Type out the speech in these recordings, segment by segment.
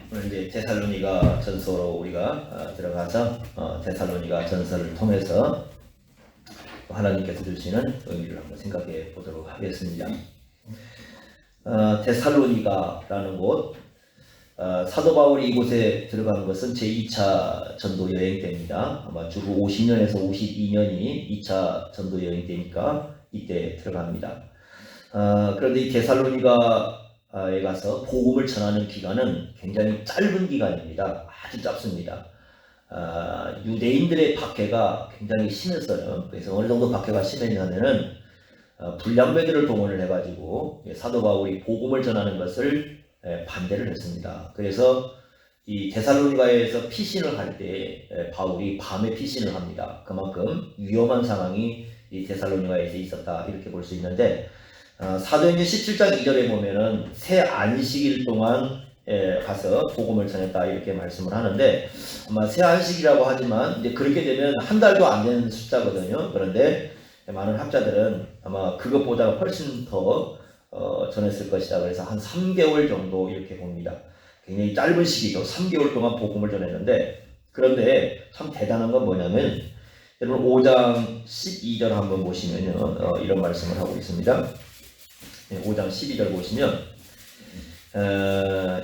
오늘 이제 데살로니가 전서로 우리가 들어가서 데살로니가 전서를 통해서 하나님께서 주시는 의미를 한번 생각해 보도록 하겠습니다. 데살로니가라는 곳, 사도 바울이 이곳에 들어간 것은 제2차 전도 여행 때입니다. 아마 주로 50년에서 52년이 2차 전도 여행 때니까 이때 들어갑니다. 그런데 이 데살로니가에 가서 복음을 전하는 기간은 굉장히 짧은 기간입니다. 아주 짧습니다. 유대인들의 박해가 굉장히 심했어요. 그래서 어느 정도 박해가 심했냐면은 불량배들을 동원을 해가지고 사도 바울이 복음을 전하는 것을 반대를 했습니다. 그래서 이 데살로니가에서 피신을 할 때 바울이 밤에 피신을 합니다. 그만큼 위험한 상황이 이 데살로니가에서 있었다 이렇게 볼 수 있는데, 사도행전 17장 2절에 보면은 새 안식일 동안 가서 복음을 전했다 이렇게 말씀을 하는데, 아마 새 안식이라고 하지만 이제 그렇게 되면 한 달도 안 되는 숫자거든요. 그런데 많은 학자들은 아마 그것보다 훨씬 더 전했을 것이다. 그래서 한 3개월 정도 이렇게 봅니다. 굉장히 짧은 시기죠. 3개월 동안 복음을 전했는데, 그런데 참 대단한 건 뭐냐면 여러분 5장 12절 한번 보시면요, 이런 말씀을 하고 있습니다. 5장 12절 보시면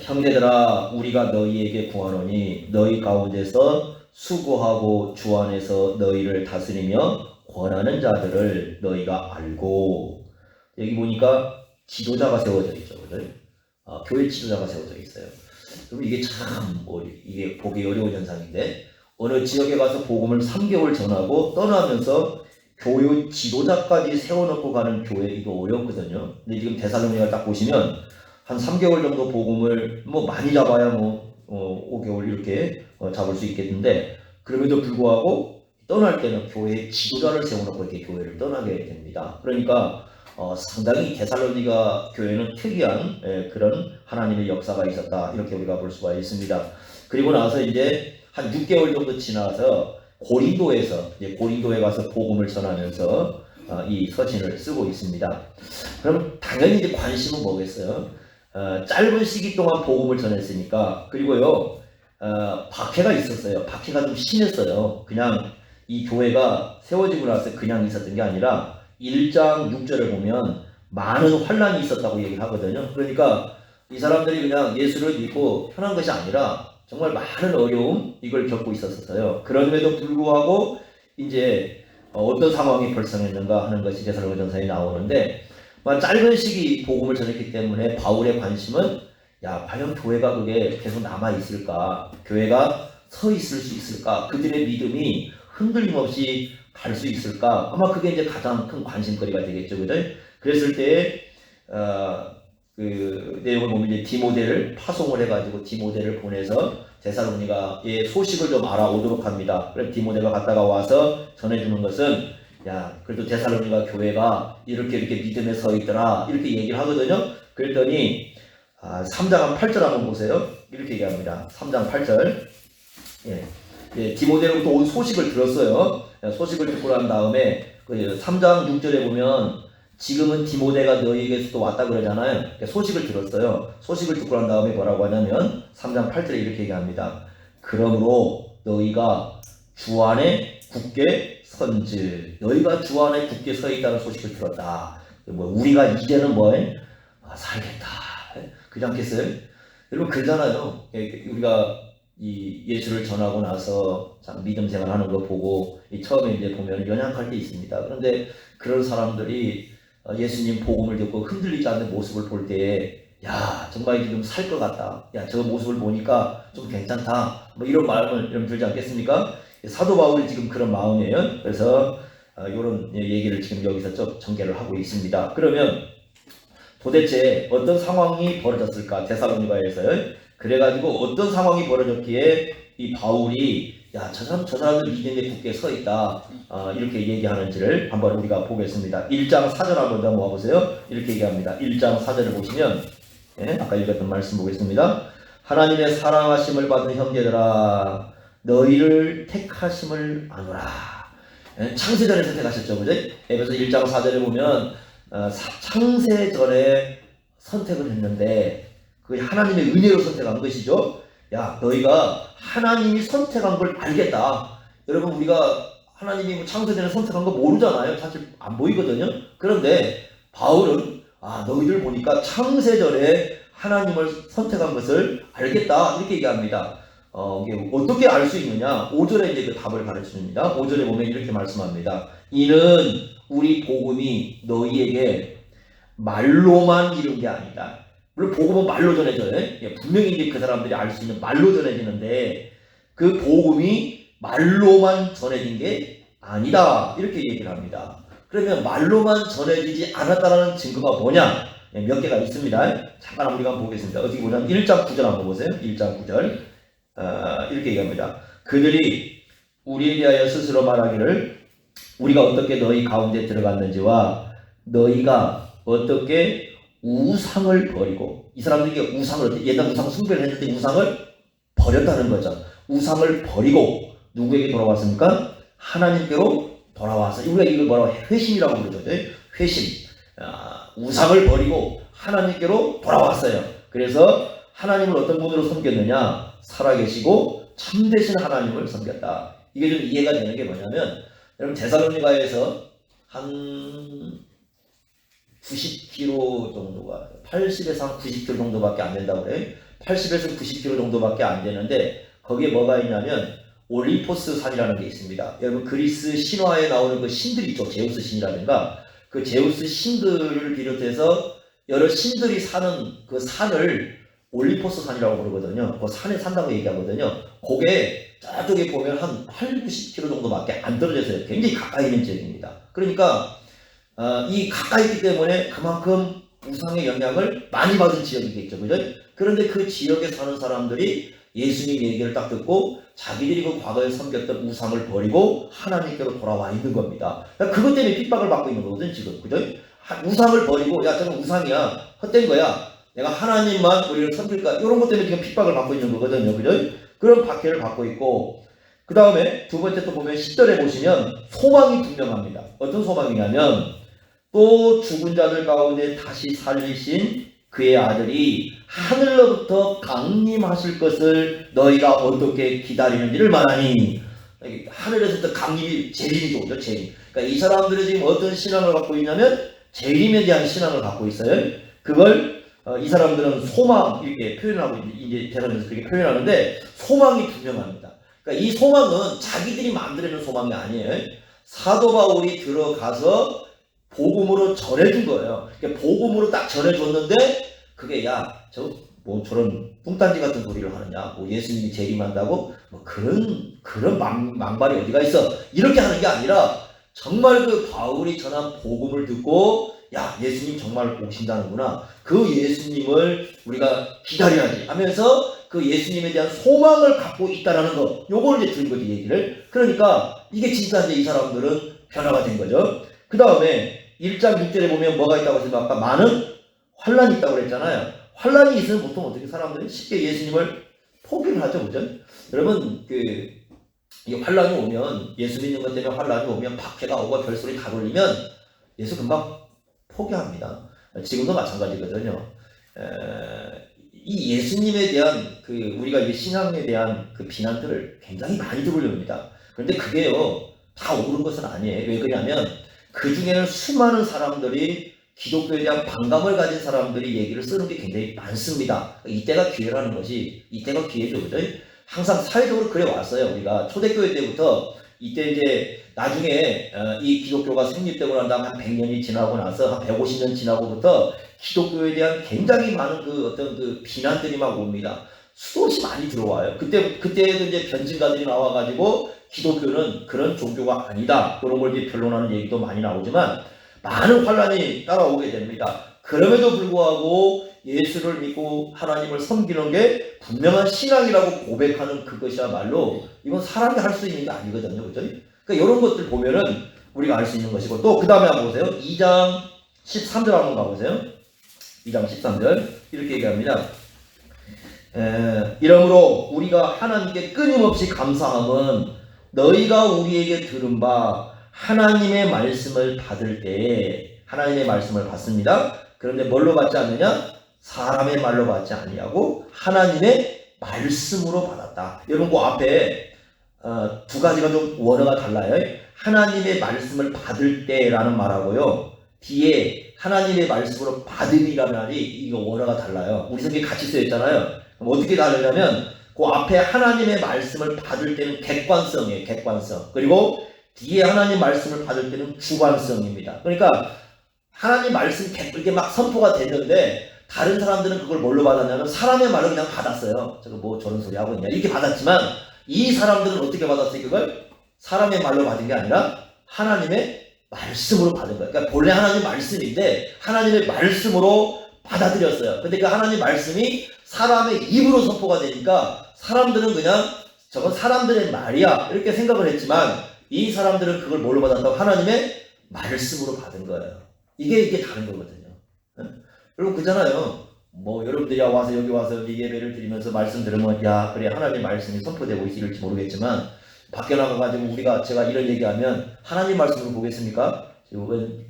형제들아 우리가 너희에게 구하노니 너희 가운데서 수고하고 주 안에서 너희를 다스리며 권하는 자들을 너희가 알고, 여기 보니까 지도자가 세워져 있죠. 교회 지도자가 세워져 있어요. 그럼 이게 참 이게 보기 어려운 현상인데, 어느 지역에 가서 복음을 3개월 전하고 떠나면서 교회 지도자까지 세워놓고 가는 교회, 이거 어렵거든요. 근데 지금 데살로니가 딱 보시면 한 3개월 정도 복음을 많이 잡아야 5개월 이렇게 잡을 수 있겠는데, 그럼에도 불구하고 떠날 때는 교회 지도자를 세워놓고 이렇게 교회를 떠나게 됩니다. 그러니까 상당히 데살로니가 교회는 특이한 그런 하나님의 역사가 있었다 이렇게 우리가 볼 수가 있습니다. 그리고 나서 이제 한 6개월 정도 지나서 고린도에 가서 복음을 전하면서 이 서신을 쓰고 있습니다. 그럼 당연히 이제 관심은 뭐겠어요? 짧은 시기 동안 복음을 전했으니까. 그리고요, 박해가 있었어요. 박해가 좀 심했어요. 그냥 이 교회가 세워지고 나서 그냥 있었던 게 아니라 1장 6절을 보면 많은 환란이 있었다고 얘기를 하거든요. 그러니까 이 사람들이 그냥 예수를 믿고 편한 것이 아니라 정말 많은 어려움 이걸 겪고 있었어요. 그럼에도 불구하고 이제 어떤 상황이 발생했는가 하는 것이 데살로니가전서에 나오는데, 짧은 시기 복음을 전했기 때문에 바울의 관심은 과연 교회가 그게 계속 남아 있을까? 교회가 서 있을 수 있을까? 그들의 믿음이 흔들림 없이 갈 수 있을까? 아마 그게 이제 가장 큰 관심거리가 되겠죠, 그죠? 그랬을 때 그 내용을 보면 이제 디모데를 파송을 해가지고 디모데를 보내서 데살로니가의 소식을 좀 알아오도록 합니다. 그래서 디모데가 갔다가 와서 전해주는 것은, 그래도 데살로니가 교회가 이렇게 믿음에 서 있더라 이렇게 얘기를 하거든요. 그랬더니 3장 8절 한번 보세요. 이렇게 얘기합니다. 3장 8절. 디모데로부터 온 소식을 들었어요. 소식을 듣고 난 다음에 3장 6절에 보면 지금은 디모데가 너희에게서 또 왔다 그러잖아요. 소식을 들었어요. 소식을 듣고 난 다음에 뭐라고 하냐면 3장 8절에 이렇게 얘기합니다. 그러므로 너희가 주 안에 굳게 선즉, 너희가 주 안에 굳게 서 있다는 소식을 들었다. 우리가 이제는 살겠다. 그렇지 않겠어요? 여러분 그러잖아요. 우리가 이 예수를 전하고 나서 참 믿음 생활하는 거 보고 처음에 이제 보면 연약할 때 있습니다. 그런데 그런 사람들이 예수님 복음을 듣고 흔들리지 않는 모습을 볼 때, 정말 지금 살 것 같다. 저 모습을 보니까 좀 괜찮다. 이런 마음을 여러분 들지 않겠습니까? 사도 바울이 지금 그런 마음이에요. 그래서 이런 얘기를 지금 여기서 전개를 하고 있습니다. 그러면 도대체 어떤 상황이 벌어졌을까? 데살로니가에서요. 그래가지고 어떤 상황이 벌어졌기에 이 바울이 저 사람들 믿음에 굳게 서 있다 이렇게 얘기하는지를 한번 우리가 보겠습니다. 1장 4절 한번 더 모아보세요. 이렇게 얘기합니다. 1장 4절을 보시면 아까 읽었던 말씀 보겠습니다. 하나님의 사랑하심을 받은 형제들아 너희를 택하심을 아노라. 창세전에 선택하셨죠, 그죠? 그래서 1장 4절에 보면 창세전에 선택을 했는데 그게 하나님의 은혜로 선택한 것이죠. 야, 너희가 하나님이 선택한 걸 알겠다. 여러분, 우리가 하나님이 뭐 창세전에 선택한 거 모르잖아요. 사실 안 보이거든요. 그런데 바울은 너희들 보니까 창세전에 하나님을 선택한 것을 알겠다. 이렇게 얘기합니다. 이게 어떻게 알 수 있느냐? 5절에 이제 그 답을 가르쳐줍니다. 5절에 보면 이렇게 말씀합니다. 이는 우리 복음이 너희에게 말로만 이룬 게 아니다. 물론 복음은 말로 전해져요. 분명히 이제 그 사람들이 알 수 있는 말로 전해지는데 그 복음이 말로만 전해진 게 아니다. 이렇게 얘기를 합니다. 그러면 말로만 전해지지 않았다는 증거가 뭐냐? 몇 개가 있습니다. 잠깐 우리가 한번 보겠습니다. 어떻게 보냐면 1장 9절 한번 보세요. 1장 9절 이렇게 얘기합니다. 그들이 우리에 대하여 스스로 말하기를 우리가 어떻게 너희 가운데 들어갔는지와 너희가 어떻게 우상을 버리고, 이 사람들이 우상을, 옛날 우상 숭배를 했는데 우상을 버렸다는 거죠. 우상을 버리고 누구에게 돌아왔습니까? 하나님께로 돌아와서, 우리가 이걸 뭐라고 회심이라고 그러죠. 회심. 우상을 버리고 하나님께로 돌아왔어요. 그래서 하나님을 어떤 분으로 섬겼느냐? 살아계시고 참되신 하나님을 섬겼다. 이게 좀 이해가 되는 게 뭐냐면, 여러분 데살로니가에서 한 90km 정도가, 80에서 한 90km 정도밖에 안 된다고 그래요. 80에서 90km 정도밖에 안 되는데 거기에 뭐가 있냐면 올림포스 산이라는 게 있습니다. 여러분 그리스 신화에 나오는 그 신들이 있죠. 제우스 신이라든가 그 제우스 신들을 비롯해서 여러 신들이 사는 그 산을 올림포스 산이라고 그러거든요. 그 산에 산다고 얘기하거든요. 그게 저쪽에 보면 한 8, 90km 정도밖에 안 떨어져서 굉장히 가까이 있는 지역입니다. 그러니까 이 가까이 있기 때문에 그만큼 우상의 영향을 많이 받은 지역이겠죠. 그죠? 그런데 그 지역에 사는 사람들이 예수님 얘기를 딱 듣고 자기들이 그 과거에 섬겼던 우상을 버리고 하나님께로 돌아와 있는 겁니다. 그러니까 그것 때문에 핍박을 받고 있는 거거든 지금. 그죠? 우상을 버리고 야 저는 우상이야. 헛된 거야. 내가 하나님만 우리를 섬길까? 이런 것 때문에 지금 핍박을 받고 있는 거거든요. 그죠? 그런 박해를 받고 있고, 그 다음에 두 번째 또 보면 10절에 보시면 소망이 분명합니다. 어떤 소망이냐면 또 죽은 자들 가운데 다시 살리신 그의 아들이 하늘로부터 강림하실 것을 너희가 어떻게 기다리는지를 말하니, 하늘에서부터 강림이 재림이죠. 그죠? 재림. 그러니까 이 사람들이 지금 어떤 신앙을 갖고 있냐면 재림에 대한 신앙을 갖고 있어요. 그걸 이 사람들은 소망 이렇게 표현하고 이제 대단해서 그렇게 표현하는데 소망이 분명합니다. 그러니까 이 소망은 자기들이 만들어낸 소망이 아니에요. 사도 바울이 들어가서 복음으로 전해준 거예요. 그러니까 복음으로 딱 전해줬는데 그게 뭐 저런 뚱딴지 같은 소리를 하느냐, 뭐 예수님이 재림한다고 뭐 그런 망발이 어디가 있어, 이렇게 하는 게 아니라 정말 그 바울이 전한 복음을 듣고 야 예수님 정말 오신다는구나, 그 예수님을 우리가 기다려야지 하면서 그 예수님에 대한 소망을 갖고 있다라는 거, 요걸 이제 들은 거지 얘기를. 그러니까 이게 진짜 이제 이 사람들은 변화가 된 거죠. 그 다음에 1장 6절에 보면 뭐가 있다고 했습니까? 아까 많은 환란이 있다고 그랬잖아요. 환란이 있으면 보통 어떻게 사람들이 쉽게 예수님을 포기를 하죠, 그죠? 여러분 이 환란이 오면, 예수 믿는 것 때문에 환란이 오면, 박해가 오고 별소리 다 돌리면 예수 금방 포기합니다. 지금도 마찬가지거든요. 이 예수님에 대한 우리가 이 신앙에 대한 그 비난들을 굉장히 많이 들으려합니다. 그런데 그게요 다 옳은 것은 아니에요. 왜 그러냐면 그 중에는 수많은 사람들이 기독교에 대한 반감을 가진 사람들이 얘기를 쓰는 게 굉장히 많습니다. 이때가 기회라는 것이, 이때가 기회죠. 그죠? 항상 사회적으로 그래 왔어요. 우리가 초대교회 때부터 이때 이제 나중에 이 기독교가 성립되고 난 다음 한 100년이 지나고 나서 한 150년 지나고부터 기독교에 대한 굉장히 많은 어떤 비난들이 막 옵니다. 수도 없이 많이 들어와요. 그때도 이제 변증가들이 나와가지고 기독교는 그런 종교가 아니다, 그런 걸 이제 변론하는 얘기도 많이 나오지만 많은 환란이 따라오게 됩니다. 그럼에도 불구하고 예수를 믿고 하나님을 섬기는 게 분명한 신앙이라고 고백하는 그것이야말로 이건 사람이 할 수 있는 게 아니거든요. 그죠? 그러니까 이런 것들 보면은 우리가 알 수 있는 것이고, 또 그 다음에 한번 보세요. 2장 13절 한번 가보세요. 2장 13절 이렇게 얘기합니다. 이러므로 우리가 하나님께 끊임없이 감사함은 너희가 우리에게 들은 바 하나님의 말씀을 받을 때에, 하나님의 말씀을 받습니다. 그런데 뭘로 받지 않느냐? 사람의 말로 받지 아니하고 하나님의 말씀으로 받았다. 여러분 그 앞에 두 가지가 좀 원어가 달라요. 하나님의 말씀을 받을 때라는 말하고요. 뒤에 하나님의 말씀으로 받음이라는 말이 이거 원어가 달라요. 우리 성경에 같이 쓰여있잖아요. 그럼 어떻게 다르냐면 그 앞에 하나님의 말씀을 받을 때는 객관성이에요. 객관성. 그리고 뒤에 하나님 말씀을 받을 때는 주관성입니다. 그러니까 하나님 말씀 이렇게 막 선포가 됐는데 다른 사람들은 그걸 뭘로 받았냐면 사람의 말로 그냥 받았어요. 저거 뭐 저런 소리 하고 있냐 이렇게 받았지만 이 사람들은 어떻게 받았어요? 그걸 사람의 말로 받은 게 아니라 하나님의 말씀으로 받은 거예요. 그러니까 본래 하나님 말씀인데 하나님의 말씀으로 받아들였어요. 근데 그 하나님 말씀이 사람의 입으로 선포가 되니까 사람들은 그냥 저건 사람들의 말이야 이렇게 생각을 했지만 이 사람들은 그걸 뭘로 받았다고? 하나님의 말씀으로 받은 거예요. 이게 다른 거거든요. 여러분 그잖아요. 뭐 여러분들이 와서 여기 와서 예배를 드리면서 말씀 들으면 야 그래 하나님 말씀이 선포되고 있을지 모르겠지만 밖에 나가가지고 제가 이런 얘기하면 하나님 말씀으로 보겠습니까?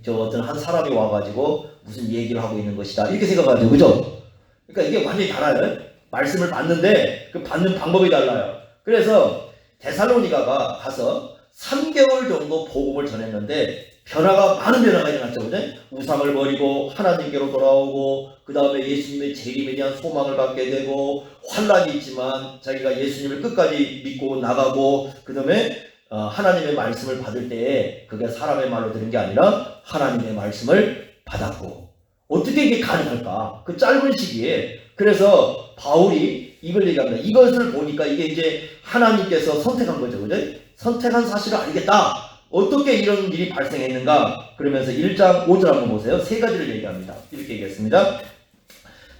저 어떤 한 사람이 와가지고 무슨 얘기를 하고 있는 것이다 이렇게 생각하죠. 그죠? 그러니까 이게 완전히 달라요. 말씀을 받는데 그 받는 방법이 달라요. 그래서 데살로니가가 가서 3개월 정도 복음을 전했는데 많은 변화가 일어났죠. 그죠? 우상을 버리고 하나님께로 돌아오고 그 다음에 예수님의 재림에 대한 소망을 갖게 되고 환란이 있지만 자기가 예수님을 끝까지 믿고 나가고 그 다음에 하나님의 말씀을 받을 때에 그게 사람의 말로 들은 게 아니라 하나님의 말씀을 받았고 어떻게 이게 가능할까? 그 짧은 시기에 그래서 바울이 이걸 얘기합니다. 이것을 보니까 이게 이제 하나님께서 선택한 거죠. 그죠? 선택한 사실을 알겠다. 어떻게 이런 일이 발생했는가? 그러면서 1장 5절 한번 보세요. 세 가지를 얘기합니다. 이렇게 얘기했습니다.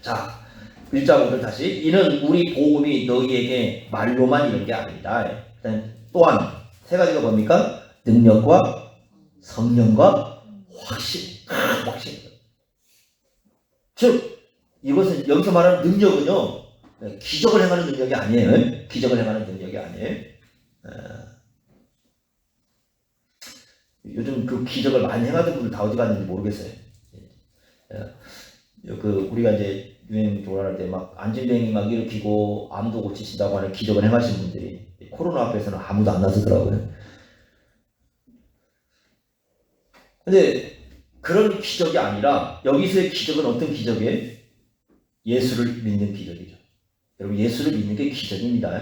자, 1장 5절 다시. 이는 우리 복음이 너희에게 말로만 이런 게 아니다. 또한 세 가지가 뭡니까? 능력과 성령과 확신. 확신. 즉 이것은 여기서 말하는 능력은요. 기적을 행하는 능력이 아니에요. 기적을 행하는 능력이 아니에요. 요즘 그 기적을 많이 행하던 분들 다 어디 갔는지 모르겠어요. 우리가 이제 유행 돌아갈 때 막 안진뱅이 막 일으키고 암도 고치신다고 하는 기적을 행하신 분들이 코로나 앞에서는 아무도 안 나서더라고요. 근데 그런 기적이 아니라 여기서의 기적은 어떤 기적이에요? 예수를 믿는 기적이죠. 여러분 예수를 믿는 게 기적입니다.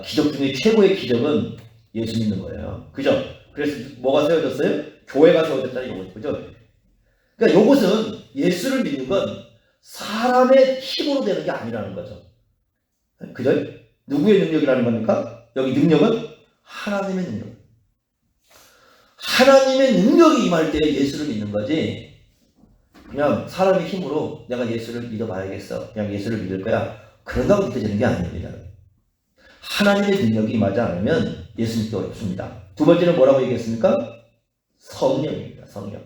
기적 중에 최고의 기적은 예수 믿는 거예요. 그죠? 그래서 뭐가 세워졌어요? 교회가 세워졌다는 이거죠. 그죠? 그러니까 이것은 예수를 믿는 건 사람의 힘으로 되는 게 아니라는 거죠. 그죠? 누구의 능력이라는 겁니까? 여기 능력은 하나님의 능력. 하나님의 능력이 임할 때 예수를 믿는 거지. 그냥 사람의 힘으로 내가 예수를 믿어봐야겠어. 그냥 예수를 믿을 거야. 그런다고 믿어지는 게 아닙니다. 하나님의 능력이 임하지 않으면 예수 믿기 어렵습니다. 두 번째는 뭐라고 얘기했습니까? 성령입니다. 성령.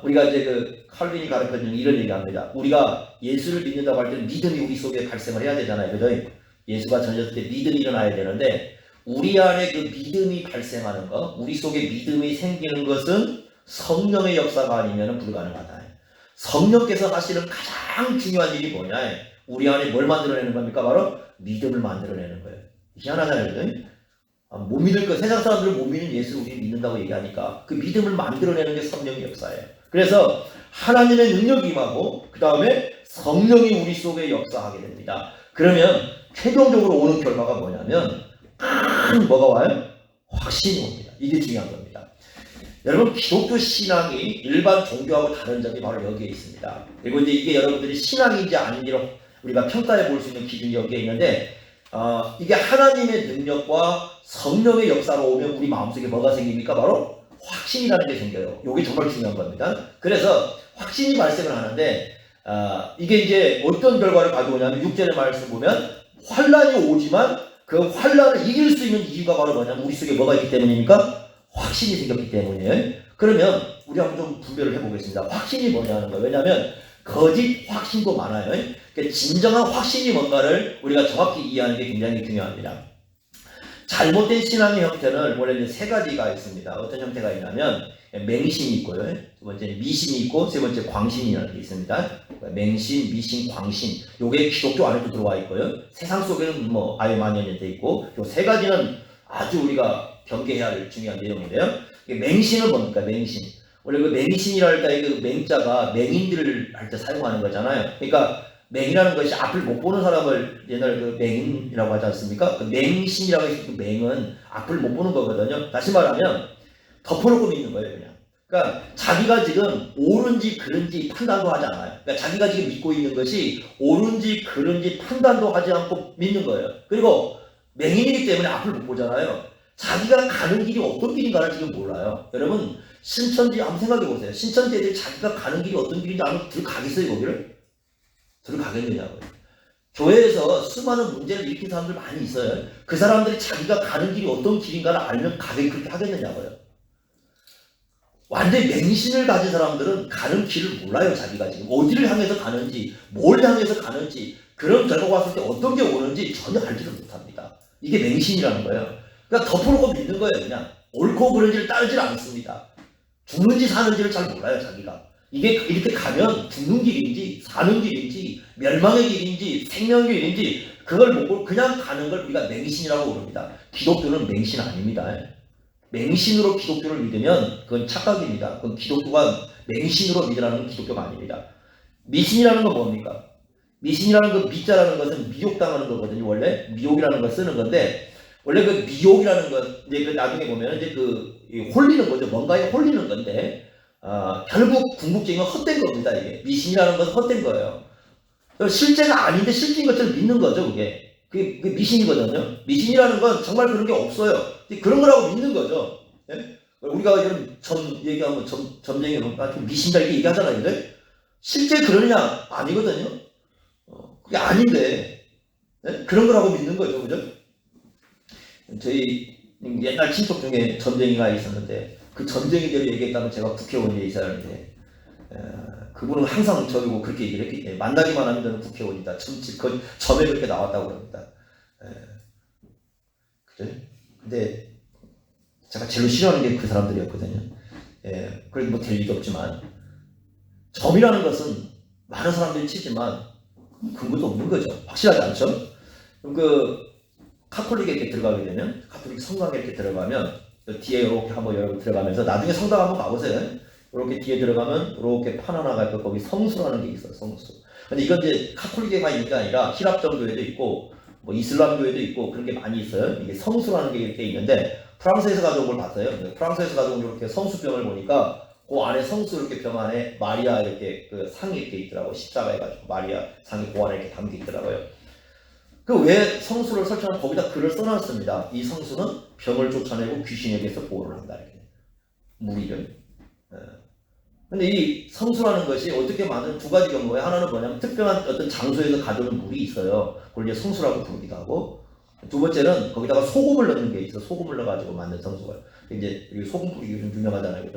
우리가 이제 그 칼빈이 가르쳐주는 이런 얘기합니다. 우리가 예수를 믿는다고 할 때는 믿음이 우리 속에 발생을 해야 되잖아요. 그죠? 예수가 전해졌을 때 믿음이 일어나야 되는데 우리 안에 그 믿음이 발생하는 것, 우리 속에 믿음이 생기는 것은 성령의 역사가 아니면 불가능하다. 성령께서 사실은 가장 중요한 일이 뭐냐? 우리 안에 뭘 만들어내는 겁니까? 바로 믿음을 만들어내는 거예요. 희한하잖아요. 그죠? 못 믿을 거, 세상 사람들은 못 믿는 예수를 우리 믿는다고 얘기하니까 그 믿음을 만들어내는 게 성령의 역사예요. 그래서 하나님의 능력이 임하고 그 다음에 성령이 우리 속에 역사하게 됩니다. 그러면 최종적으로 오는 결과가 뭐냐면 뭐가 와요? 확신이 옵니다. 이게 중요한 겁니다. 여러분 기독교 신앙이 일반 종교하고 다른 점이 바로 여기에 있습니다. 그리고 이제 이게 여러분들이 신앙인지 아닌지로 우리가 평가해 볼 수 있는 기준이 여기에 있는데 이게 하나님의 능력과 성령의 역사로 오면 우리 마음속에 뭐가 생깁니까? 바로 확신이라는 게 생겨요. 이게 정말 중요한 겁니다. 그래서 확신이 발생을 하는데 이게 이제 어떤 결과를 가져오냐면 6절의 말씀 보면 환란이 오지만 그 환란을 이길 수 있는 이유가 바로 뭐냐면 우리 속에 뭐가 있기 때문입니까? 확신이 생겼기 때문이에요. 그러면 우리 한번 좀 분별을 해보겠습니다. 확신이 뭐냐는 거예요. 왜냐하면 거짓 확신도 많아요. 그러니까 진정한 확신이 뭔가를 우리가 정확히 이해하는 게 굉장히 중요합니다. 잘못된 신앙의 형태는 원래 세 가지가 있습니다. 어떤 형태가 있냐면 맹신이 있고요. 두 번째는 미신이 있고 세 번째 광신이라는 게 있습니다. 맹신, 미신, 광신. 요게 기독교 안에도 들어와 있고요. 세상 속에는 뭐 아예 만연돼 있고 요 세 가지는 아주 우리가 경계해야 할 중요한 내용인데요. 맹신은 뭡니까? 맹신. 원래 그 맹신이라 할 때 그 맹자가 맹인들을 할 때 사용하는 거잖아요. 그러니까 맹이라는 것이 앞을 못 보는 사람을 옛날 그 맹인이라고 하지 않습니까? 그 맹신이라고 해서 그 맹은 앞을 못 보는 거거든요. 다시 말하면 덮어놓고 믿는 거예요, 그냥. 그러니까 자기가 지금 옳은지 그른지 판단도 하지 않아요. 그러니까 자기가 지금 믿고 있는 것이 옳은지 그른지 판단도 하지 않고 믿는 거예요. 그리고 맹인이기 때문에 앞을 못 보잖아요. 자기가 가는 길이 어떤 길인가를 지금 몰라요. 여러분 신천지 한번 생각해 보세요. 신천지 애들이 자기가 가는 길이 어떤 길인지 알면 들어가겠어요, 거기를? 들어가겠느냐고요. 교회에서 수많은 문제를 일으킨 사람들 많이 있어요. 그 사람들이 자기가 가는 길이 어떤 길인가를 알면 가게 그렇게 하겠느냐고요. 완전히 맹신을 가진 사람들은 가는 길을 몰라요. 자기가 지금 어디를 향해서 가는지 뭘 향해서 가는지 그런 결과가 왔을 때 어떤 게 오는지 전혀 알지를 못합니다. 이게 맹신이라는 거예요. 그러니까 덮어놓고 믿는 거예요. 그냥 옳고 그른지를 따르질 않습니다. 죽는지 사는지를 잘 몰라요. 자기가. 이게 이렇게 가면 죽는 길인지 사는 길인지 멸망의 길인지 생명의 길인지 그걸 보고 그냥 가는 걸 우리가 맹신이라고 부릅니다. 기독교는 맹신 아닙니다. 맹신으로 기독교를 믿으면 그건 착각입니다. 그건 기독교가 맹신으로 믿으라는 기독교가 아닙니다. 미신이라는 건 뭡니까? 미신이라는 그 미자라는 것은 미혹당하는 거거든요. 원래 미혹이라는 걸 쓰는 건데 원래 그 미혹이라는 것 이제 그 나중에 보면 이제 그 홀리는 거죠. 뭔가에 홀리는 건데 결국 궁극적인 건 헛된 겁니다. 이게 미신이라는 건 헛된 거예요. 실제가 아닌데 실제인 것처럼 믿는 거죠. 그게 미신이거든요. 미신이라는 건 정말 그런 게 없어요. 그런 거라고 믿는 거죠. 예? 우리가 이런 얘기하면 점쟁이로 미신다 이렇게 얘기하잖아요. 근데 실제 그러냐? 아니거든요. 그게 아닌데 예? 그런 거라고 믿는 거죠. 그죠? 저희 옛날 친척 중에 점쟁이가 있었는데 그 점쟁이들이 얘기했다면 제가 국회의원에 있어야 하는데 그분은 항상 저기고 그렇게 얘기를 했기 때문에 만나기만 하면 저는 국회의원이다. 점에 그렇게 나왔다고 그럽니다. 그죠? 근데 제가 제일 싫어하는 게 그 사람들이었거든요. 그래도 뭐 될 일도 없지만 점이라는 것은 많은 사람들이 치지만 근거도 없는 거죠. 확실하지 않죠? 그럼 그 카톨릭에 이렇게 들어가게 되면 카톨릭 성당에 이렇게 들어가면 뒤에 이렇게 한번 여러분 들어가면서 나중에 성당 한번 가보세요. 이렇게 뒤에 들어가면 이렇게 판 하나가 있고 거기 성수라는 게 있어요. 성수. 근데 이건 이제 카톨릭에만 있는 게 아니라 히랍 종교에도 있고 뭐 이슬람교에도 있고 그런 게 많이 있어요. 이게 성수라는 게 이렇게 있는데 프랑스에서 가져온 걸 봤어요. 프랑스에서 가져온 이렇게 성수병을 보니까 그 안에 성수 이렇게 병 안에 마리아 이렇게 그 상이 이렇게 있더라고. 십자가 해가지고 마리아 상이 그 안에 이렇게 담겨 있더라고요. 그 왜 성수를 설치하면 거기다 글을 써놨습니다. 이 성수는 병을 쫓아내고 귀신에게서 보호를 한다. 이렇게 무리를. 근데 이 성수라는 것이 어떻게 만든 두 가지 경우에 하나는 뭐냐면 특별한 어떤 장소에서 가져오는 물이 있어요. 그걸 이제 성수라고 부르기도 하고 두 번째는 거기다가 소금을 넣는 게 있어. 소금을 넣어가지고 만든 성수가. 이제 소금 뿌리기 좀 유명하잖아요.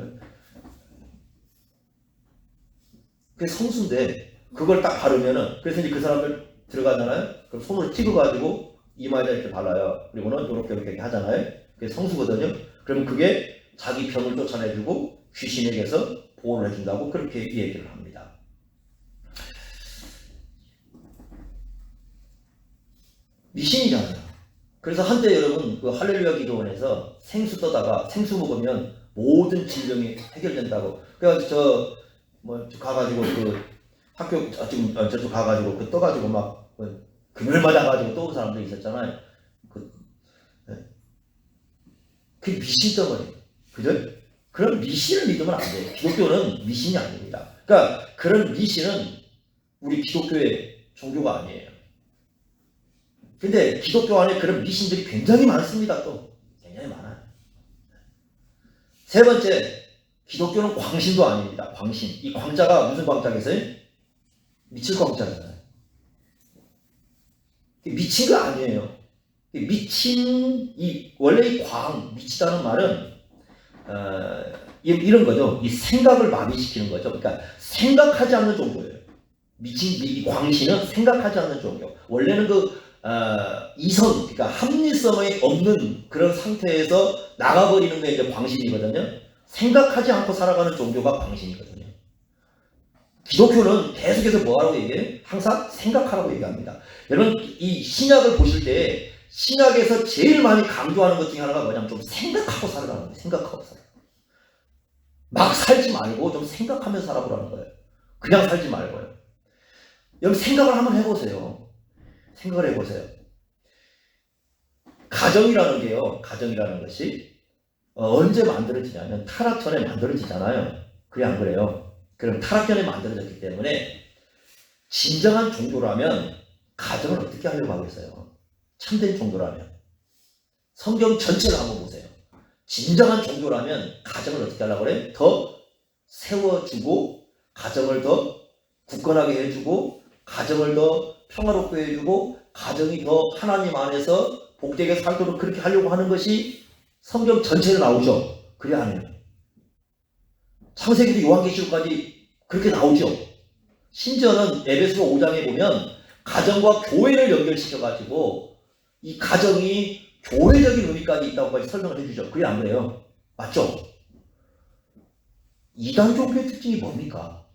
그게 성수인데 그걸 딱 바르면은 그래서 이제 그 사람들 들어가잖아요. 그럼 손을 찝어가지고 이마에다 이렇게 발라요. 그리고는 이렇게 하잖아요. 그게 성수거든요. 그러면 그게 자기 병을 쫓아내주고 귀신에게서 보호를 해준다고 그렇게 얘기를 합니다. 미신이잖아요. 그래서 한때 여러분 그 할렐루야 기도원에서 생수 떠다가 생수 먹으면 모든 질병이 해결된다고. 그래서 저 가가지고 그 학교 지금 저쪽 가가지고 그 떠가지고 막 금요일 맞아가지고 떠온 사람들 있었잖아요. 그게 미신 덩어리. 그죠? 그런 미신을 믿으면 안 돼요. 기독교는 미신이 아닙니다. 그러니까 그런 미신은 우리 기독교의 종교가 아니에요. 근데 기독교 안에 그런 미신들이 굉장히 많습니다. 또 굉장히 많아요. 세 번째, 기독교는 광신도 아닙니다. 광신. 이 광자가 무슨 광자겠어요? 미칠 광자잖아요. 미친 거 아니에요. 원래 이 미치다는 말은 이런 거죠. 이 생각을 마비시키는 거죠. 그러니까 생각하지 않는 종교예요. 이 광신은 생각하지 않는 종교. 원래는 이성, 그러니까 합리성이 없는 그런 상태에서 나가버리는 게 이제 광신이거든요. 생각하지 않고 살아가는 종교가 광신이거든요. 기독교는 계속해서 뭐하라고 얘기해요? 항상 생각하라고 얘기합니다. 여러분 이 신약을 보실 때 신약에서 제일 많이 강조하는 것 중에 하나가 뭐냐면 좀 생각하고 살아라는 거예요. 생각하고 살아. 막 살지 말고 좀 생각하면서 살아보라는 거예요. 그냥 살지 말고요. 여러분 생각을 한번 해보세요. 생각을 해보세요. 가정이라는 게요. 가정이라는 것이 언제 만들어지냐면 타락 전에 만들어지잖아요. 그래 안 그래요? 그럼 타락 전에 만들어졌기 때문에 진정한 종교라면 가정을 어떻게 하려고 하겠어요? 참된 종교라면 성경 전체를 한번 보세요. 진정한 종교라면 가정을 어떻게 하려고 그래? 더 세워주고 가정을 더 굳건하게 해주고 가정을 더 평화롭게 해주고 가정이 더 하나님 안에서 복되게 살도록 그렇게 하려고 하는 것이 성경 전체에 나오죠. 그래 안 해요? 창세기도 요한계시록까지 그렇게 나오죠. 심지어는 에베소서 5장에 보면 가정과 교회를 연결시켜가지고 이 가정이 교회적인 의미까지 있다고까지 설명을 해주죠. 그게 안 그래요? 맞죠? 이단 종교의 특징이 뭡니까?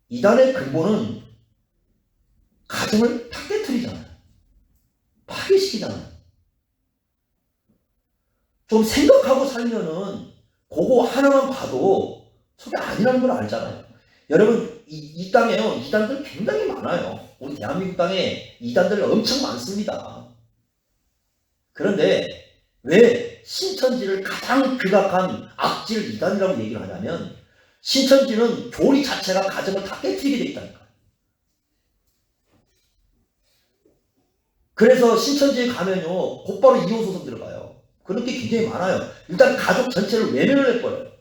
이단의 근본은 가정을 다 깨트리잖아요. 파괴시키잖아요. 좀 생각하고 살면은 그거 하나만 봐도 저게 아니라는 걸 알잖아요. 여러분 이 땅에요. 이단들 굉장히 많아요. 우리 대한민국 땅에 이단들 엄청 많습니다. 그런데 왜 신천지를 가장 극악한 악질 이단이라고 얘기를 하냐면 신천지는 교리 자체가 가정을 다 깨트리게 돼 있다니까요. 그래서 신천지에 가면요 곧바로 이혼 소송 들어가요. 그런 게 굉장히 많아요. 일단 가족 전체를 외면을 해버려요.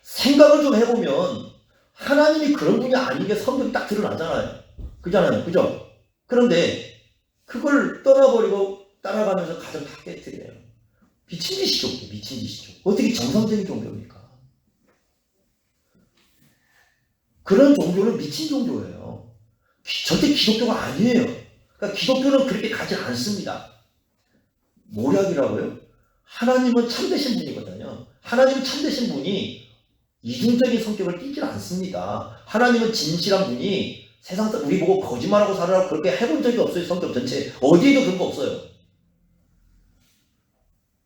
생각을 좀 해보면 하나님이 그런 분이 아닌 게 성경이 딱 드러나잖아요. 그잖아요. 그죠? 그런데 그걸 떠나버리고 따라가면서 가정 다 깨트려요. 미친 짓이죠. 미친 짓이죠. 어떻게 정상적인 종교입니까? 그런 종교는 미친 종교예요. 절대 기독교가 아니에요. 그러니까 기독교는 그렇게 가지 않습니다. 모략이라고요? 하나님은 참되신 분이거든요. 하나님은 참되신 분이 이중적인 성격을 띠질 않습니다. 하나님은 진실한 분이 세상 우리 보고 거짓말하고 살아라고 그렇게 해본 적이 없어요. 성경 전체 어디에도 그런 거 없어요.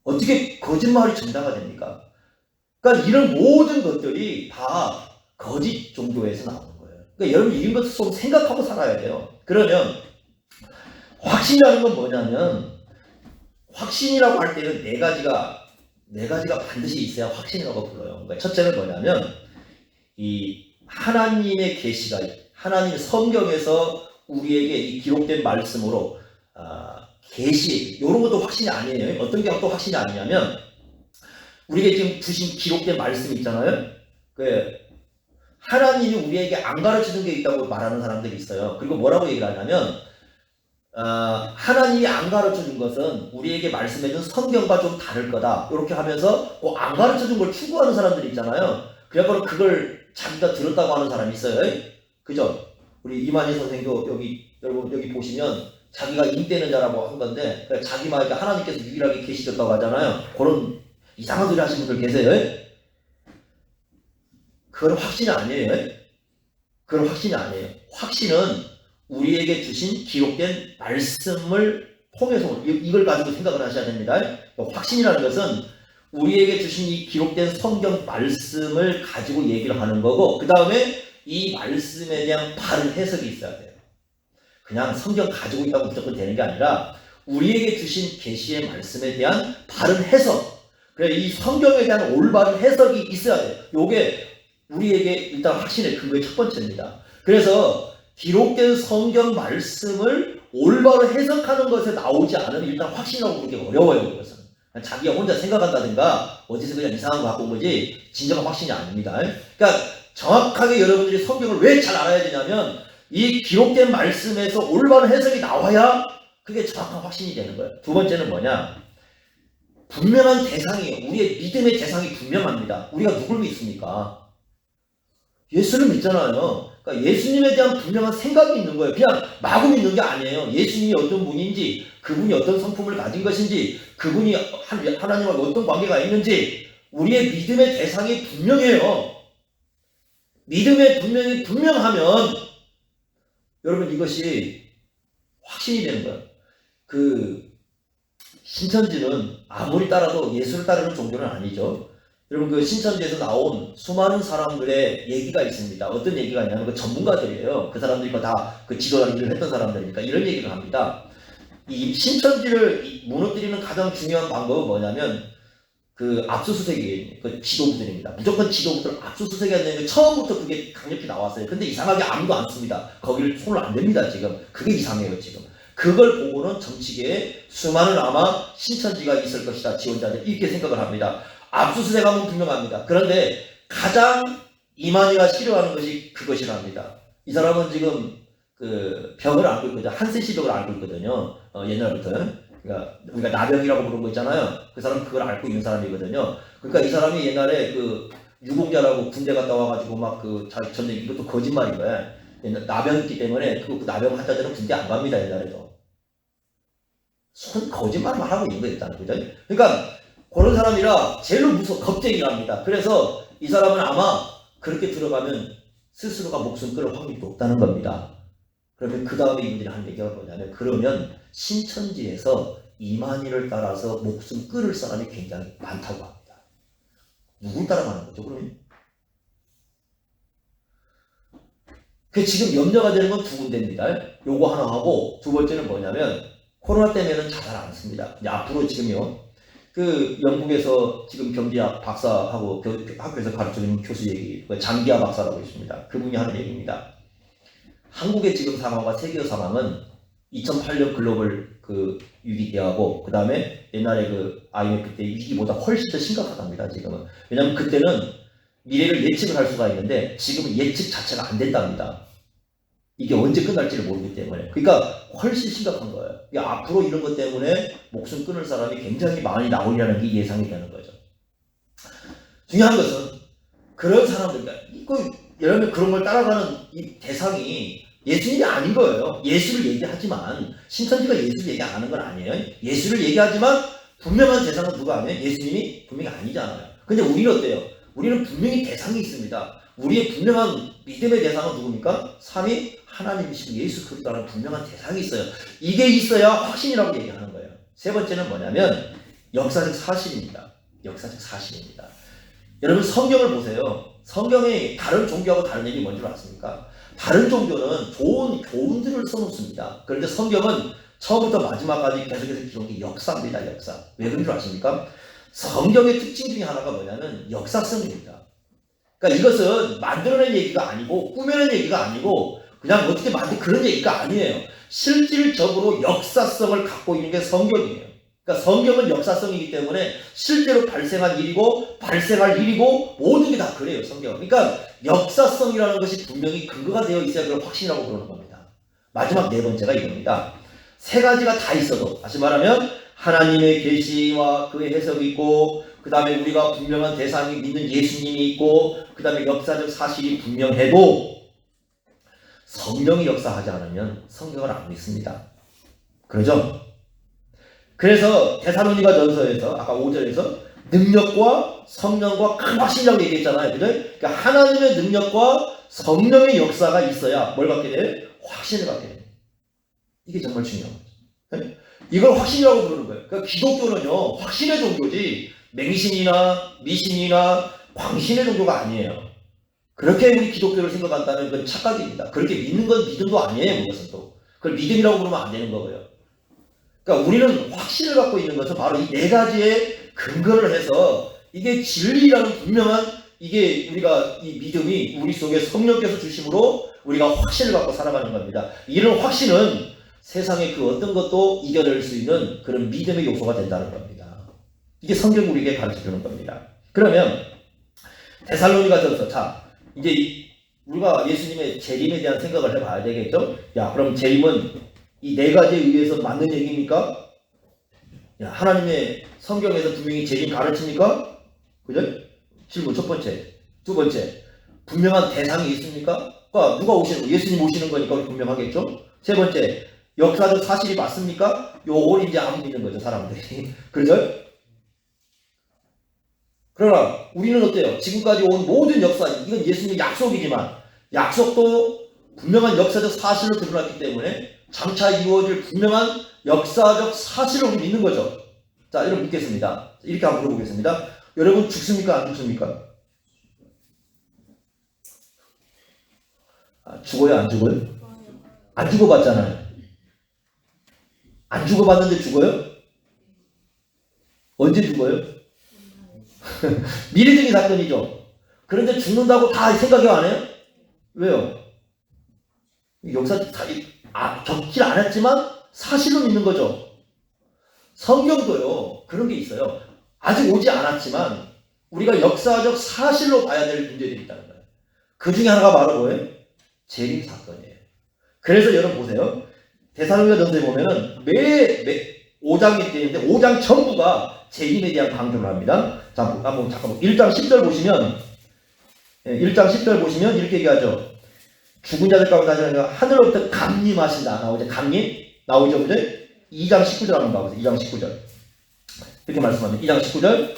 어떻게 거짓말이 정당화 됩니까? 그러니까 이런 모든 것들이 다 거짓 종교에서 나오는 거예요. 그러니까 여러분 이런 것을 좀 생각하고 살아야 돼요. 그러면 확신이라는 건 뭐냐면 확신이라고 할 때는 네 가지가 반드시 있어야 확신이라고 불러요. 그러니까 첫째는 뭐냐면 이 하나님의 계시가 하나님 성경에서 우리에게 이 기록된 말씀으로 계시 이런 것도 확신이 아니에요. 어떤 게 또 확신이 아니냐면 우리에게 지금 주신 기록된 말씀 있잖아요. 그 하나님이 우리에게 안 가르치는 게 있다고 말하는 사람들이 있어요. 그리고 뭐라고 얘기를 하냐면 하나님이 안 가르쳐준 것은 우리에게 말씀해준 성경과 좀 다를 거다. 이렇게 하면서 안 가르쳐준 걸 추구하는 사람들이 있잖아요. 그래서 그걸 자기가 들었다고 하는 사람이 있어요. 그죠? 우리 이만희 선생도 여러분 여기 보시면 자기가 인대는 자라고 한 건데 자기 말에 하나님께서 유일하게 계시셨다고 하잖아요. 그런 이상한 소리 하시는 분들 계세요. 그건 확신이 아니에요. 그건 확신이 아니에요. 확신은 우리에게 주신 기록된 말씀을 통해서 이걸 가지고 생각을 하셔야 됩니다. 확신이라는 것은 우리에게 주신 이 기록된 성경 말씀을 가지고 얘기를 하는 거고 그 다음에 이 말씀에 대한 바른 해석이 있어야 돼요. 그냥 성경 가지고 있다고 무조건 되는 게 아니라 우리에게 주신 계시의 말씀에 대한 바른 해석, 그래 이 성경에 대한 올바른 해석이 있어야 돼요. 요게 우리에게 일단 확신의 근거의 첫 번째입니다. 그래서 기록된 성경 말씀을 올바로 해석하는 것에 나오지 않으면 일단 확신이라고 부르기 어려워요. 그것은 자기가 혼자 생각한다든가 어디서 그냥 이상한 거 갖고 온 거지 진정한 확신이 아닙니다. 그러니까 정확하게 여러분들이 성경을 왜 잘 알아야 되냐면 이 기록된 말씀에서 올바른 해석이 나와야 그게 정확한 확신이 되는 거예요. 두 번째는 뭐냐? 분명한 대상이에요. 우리의 믿음의 대상이 분명합니다. 우리가 누굴 믿습니까? 예수를 믿잖아요. 그러니까 예수님에 대한 분명한 생각이 있는 거예요. 그냥 마구 믿는 게 아니에요. 예수님이 어떤 분인지, 그분이 어떤 성품을 가진 것인지, 그분이 하나님과 어떤 관계가 있는지 우리의 믿음의 대상이 분명해요. 믿음의 분명하면 여러분 이것이 확신이 되는 거예요. 신천지는 아무리 따라도 예수를 따르는 종교는 아니죠. 여러분 신천지에서 나온 수많은 사람들의 얘기가 있습니다. 어떤 얘기가 있냐면 전문가들이에요. 그 사람들이 다 지도자는 일을 했던 사람들이니까 이런 얘기를 합니다. 이 신천지를 무너뜨리는 가장 중요한 방법은 뭐냐면 압수수색이 지도부들입니다. 무조건 지도부들 압수수색해야 되는 게 처음부터 그게 강력히 나왔어요. 근데 이상하게 아무도 안 씁니다. 거기를 손을 안 댑니다. 지금 그게 이상해요. 지금 그걸 보고는 정치계에 수많은 아마 신천지가 있을 것이다. 지원자들 이렇게 생각을 합니다. 압수수색하면 분명합니다. 그런데 가장 이만희가 싫어하는 것이 그것이랍니다. 이 사람은 지금 병을 앓고 있거든요. 한센시병을 앓고 있거든요. 옛날부터. 그러니까 우리가 나병이라고 부르는 거 있잖아요. 그 사람 그걸 앓고 있는 사람이거든요. 그러니까 이 사람이 옛날에 유공자라고 군대 갔다 와가지고 전쟁 이것도 거짓말인 거야. 나병 있기 때문에 그 나병 환자들은 군대 안 갑니다. 옛날에도. 거짓말만 하고 있는 거 일단은. 그죠? 그러니까 그런 사람이라 제일 겁쟁이랍니다. 그래서 이 사람은 아마 그렇게 들어가면 스스로가 목숨 끊을 확률이 높다는 겁니다. 그러면 그 다음에 이분들이 하는 얘기가 뭐냐면 그러면 신천지에서 이만희를 따라서 목숨 끊을 사람이 굉장히 많다고 합니다. 누굴 따라가는 거죠 그러면? 지금 염려가 되는 건 두 군데입니다. 요거 하나 하고 두 번째는 뭐냐면 코로나 때문에는 자살 안 씁니다. 앞으로 지금요 영국에서 지금 경제학 박사하고 학교에서 가르쳐주는 교수 얘기 장기하 박사라고 있습니다. 그분이 하는 얘기입니다. 한국의 지금 상황과 세계 상황은 2008년 글로벌 위기 때하고 그 다음에 옛날에 IMF 때 위기보다 훨씬 더 심각하답니다. 지금은. 왜냐하면 그때는 미래를 예측을 할 수가 있는데 지금은 예측 자체가 안 된답니다. 이게 언제 끝날지를 모르기 때문에. 그러니까 훨씬 심각한 거예요. 앞으로 이런 것 때문에 목숨 끊을 사람이 굉장히 많이 나오리라는 게 예상이 되는 거죠. 중요한 것은 그런 사람들, 여러분 그런 걸 따라가는 이 대상이 예수님이 아닌 거예요. 예수를 얘기하지만 신천지가 예수를 얘기 안 하는 건 아니에요. 예수를 얘기하지만 분명한 대상은 누가 아니에요? 예수님이 분명히 아니잖아요. 근데 우리는 어때요? 우리는 분명히 대상이 있습니다. 우리의 분명한 믿음의 대상은 누굽니까? 삼위 하나님이시고 예수 그리스도라는 분명한 대상이 있어요. 이게 있어야 확신이라고 얘기하는 거예요. 세 번째는 뭐냐면 역사적 사실입니다. 역사적 사실입니다. 여러분 성경을 보세요. 성경이 다른 종교하고 다른 얘기 뭔지 아십니까? 다른 종교는 좋은 교훈들을 써놓습니다. 그런데 성경은 처음부터 마지막까지 계속해서 기록한 게 역사입니다. 역사. 왜 그런 줄 아십니까? 성경의 특징 중에 하나가 뭐냐면 역사성입니다. 그러니까 이것은 만들어낸 얘기가 아니고 꾸며낸 얘기가 아니고 그냥 어떻게 만든 그런 얘기가 아니에요. 실질적으로 역사성을 갖고 있는 게 성경이에요. 그러니까 성경은 역사성이기 때문에 실제로 발생한 일이고 발생할 일이고 모든 게 다 그래요. 성경은. 그러니까 역사성이라는 것이 분명히 근거가 되어 있어야 그걸 확신이라고 부르는 겁니다. 마지막 네 번째가 이겁니다. 세 가지가 다 있어도 다시 말하면 하나님의 계시와 그의 해석이 있고 그 다음에 우리가 분명한 대상이 믿는 예수님이 있고 그 다음에 역사적 사실이 분명해도 성령이 역사하지 않으면 성경을 안 믿습니다. 그러죠? 그래서 데살로니가 전서에서 아까 5절에서 능력과 성령과 큰 확신이라고 얘기했잖아요. 그죠? 그러니까 하나님의 능력과 성령의 역사가 있어야 뭘 갖게 돼요? 확신을 갖게 돼요. 이게 정말 중요한 거죠. 이걸 확신이라고 부르는 거예요. 그러니까 기독교는요 확신의 종교지 맹신이나 미신이나 광신의 종교가 아니에요. 그렇게 우리 기독교를 생각한다면 그건 착각입니다. 그렇게 믿는 건 믿음도 아니에요. 그것은 또 그걸 믿음이라고 부르면 안 되는 거고요. 그러니까 우리는 확신을 갖고 있는 것은 바로 이 네 가지의 근거를 해서 이게 진리라는 분명한 이게 우리가 이 믿음이 우리 속에 성령께서 주심으로 우리가 확신을 갖고 살아가는 겁니다. 이런 확신은 세상의 그 어떤 것도 이겨낼 수 있는 그런 믿음의 요소가 된다는 겁니다. 이게 성경이 우리에게 가르쳐주는 겁니다. 그러면 데살로니가전서 자 이제 우리가 예수님의 재림에 대한 생각을 해봐야 되겠죠? 야 그럼 재림은 이 네 가지에 의해서 맞는 얘기입니까? 야, 하나님의 성경에서 분명히 재림 가르칩니까? 그죠? 질문 첫 번째. 두 번째. 분명한 대상이 있습니까? 그러니까 누가 오시는 거? 예수님 오시는 거니까 분명하겠죠? 세 번째. 역사적 사실이 맞습니까? 요걸 이제 안 믿는 거죠, 사람들이. 그죠? 그러나 우리는 어때요? 지금까지 온 모든 역사, 이건 예수님의 약속이지만 약속도 분명한 역사적 사실로 드러났기 때문에 장차 이루어질 분명한 역사적 사실을 우리 믿는 거죠. 자, 여러분 묻겠습니다. 이렇게 한번 물어보겠습니다. 여러분 죽습니까? 안 죽습니까? 죽어요? 안 죽어요? 안 죽어봤잖아요. 안 죽어봤는데 죽어요? 언제 죽어요? 미래적인 사건이죠. 그런데 죽는다고 다 생각이 안 해요? 왜요? 역사 적질 않았지만 사실로 믿는 거죠. 성경도요 그런 게 있어요. 아직 오지 않았지만 우리가 역사적 사실로 봐야 될 문제들이 있다는 거예요. 그 중에 하나가 바로 뭐예요? 재림 사건이에요. 그래서 여러분 보세요. 데살로니가전서에 보면은 매 5장이 되는데 5장 전부가 재림에 대한 강조를 합니다. 자, 한번 잠깐만 1장 10절 보시면 1장 10절 보시면 이렇게 얘기하죠. 죽은 자들 가운데 하늘로부터 강림하신다. 나오죠. 강림 나오죠. 그죠? 2장 19절 한번 봐보세요. 2장 19절 이렇게 말씀합니다. 2장 19절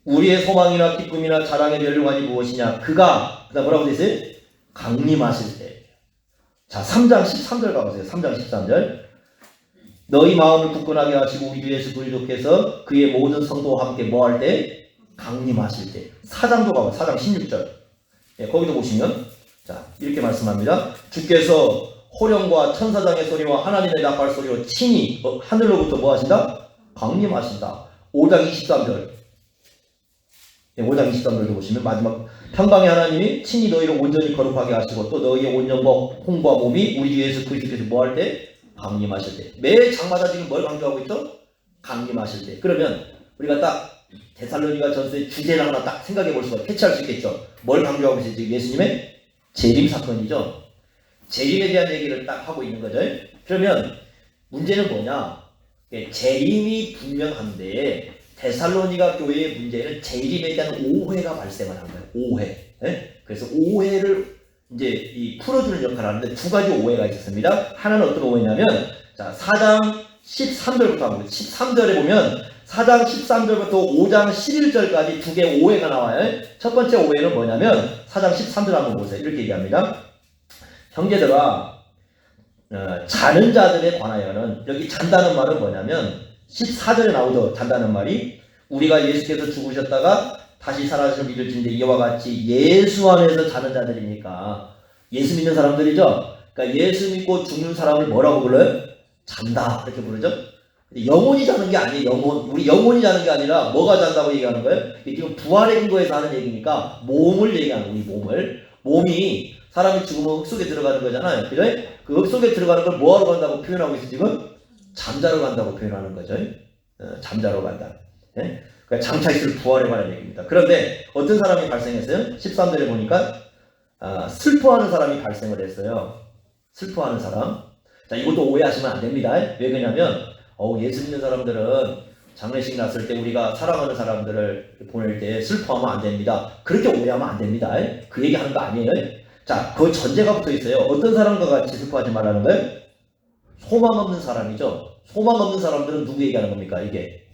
우리의 소망이나 기쁨이나 자랑의 연료관이 무엇이냐. 그가 그다음 뭐라고 되어 있어요? 강림하실 때. 자, 3장 13절 가보세요. 3장 13절 너희 마음을 굳건하게 하시고 우리 주 예수 그리스도께서 그의 모든 성도와 함께 뭐할 때? 강림하실 때. 4장도 가보세요. 4장 16절 거기도 보시면 자 이렇게 말씀합니다. 주께서 호령과 천사장의 소리와 하나님의 나팔 소리로 친히 하늘로부터 뭐 하신다? 강림하신다. 5장 23절 5장 23절도 보시면 마지막 평강의 하나님이 친히 너희를 온전히 거룩하게 하시고 또 너희의 온 영과 혼과 몸이 우리 주 예수 그리스도께서 뭐 할 때? 강림하실 때. 매 장마다 지금 뭘 강조하고 있죠? 강림하실 때. 그러면 우리가 딱 데살로니가 전서의 주제를 하나 딱 생각해 볼 수가 캐치할 수 있겠죠. 뭘 강조하고 있어요? 지금 예수님의 재림 사건이죠. 재림에 대한 얘기를 딱 하고 있는 거죠. 그러면 문제는 뭐냐? 재림이 분명한데 데살로니가 교회의 문제는 재림에 대한 오해가 발생을 한 거예요. 오해. 그래서 오해를 이제 풀어주는 역할을 하는데 두 가지 오해가 있었습니다. 하나는 어떤 오해냐면 자 4장 13절부터 한번 13절에 보면 4장 13절부터 5장 11절까지 두 개의 오해가 나와요. 첫 번째 오해는 뭐냐면 4장 13절 한번 보세요. 이렇게 얘기합니다. 형제들아 자는 자들에 관하여는 여기 잔다는 말은 뭐냐면 14절에 나오죠. 잔다는 말이 우리가 예수께서 죽으셨다가 다시 살아나신 믿을진데 이와 같이 예수 안에서 자는 자들이니까 예수 믿는 사람들이죠. 그러니까 예수 믿고 죽는 사람을 뭐라고 불러요? 잔다 이렇게 부르죠. 영혼이 자는 게 아니에요. 우리 영혼이 자는 게 아니라 뭐가 잔다고 얘기하는 거예요? 지금 부활의 근거에서 하는 얘기니까 몸을 얘기하는 거예요. 우리 몸이 사람이 죽으면 흙 속에 들어가는 거잖아요. 그죠? 그 흙 속에 들어가는 걸 뭐하러 간다고 표현하고 있어요? 지금 잠자러 간다고 표현하는 거죠. 잠자러 간다. 그러니까 장차 있을 부활에 관한 얘기입니다. 그런데 어떤 사람이 발생했어요? 13절에 보니까 슬퍼하는 사람이 발생을 했어요. 슬퍼하는 사람. 자, 이것도 오해하시면 안 됩니다. 왜 그러냐면 예수 믿는 사람들은 장례식 났을 때 우리가 사랑하는 사람들을 보낼 때 슬퍼하면 안 됩니다. 그렇게 오해하면 안 됩니다. 그 얘기하는 거 아니에요. 자, 그 전제가 붙어 있어요. 어떤 사람과 같이 슬퍼하지 말라는 거예요? 소망 없는 사람이죠. 소망 없는 사람들은 누구 얘기하는 겁니까? 이게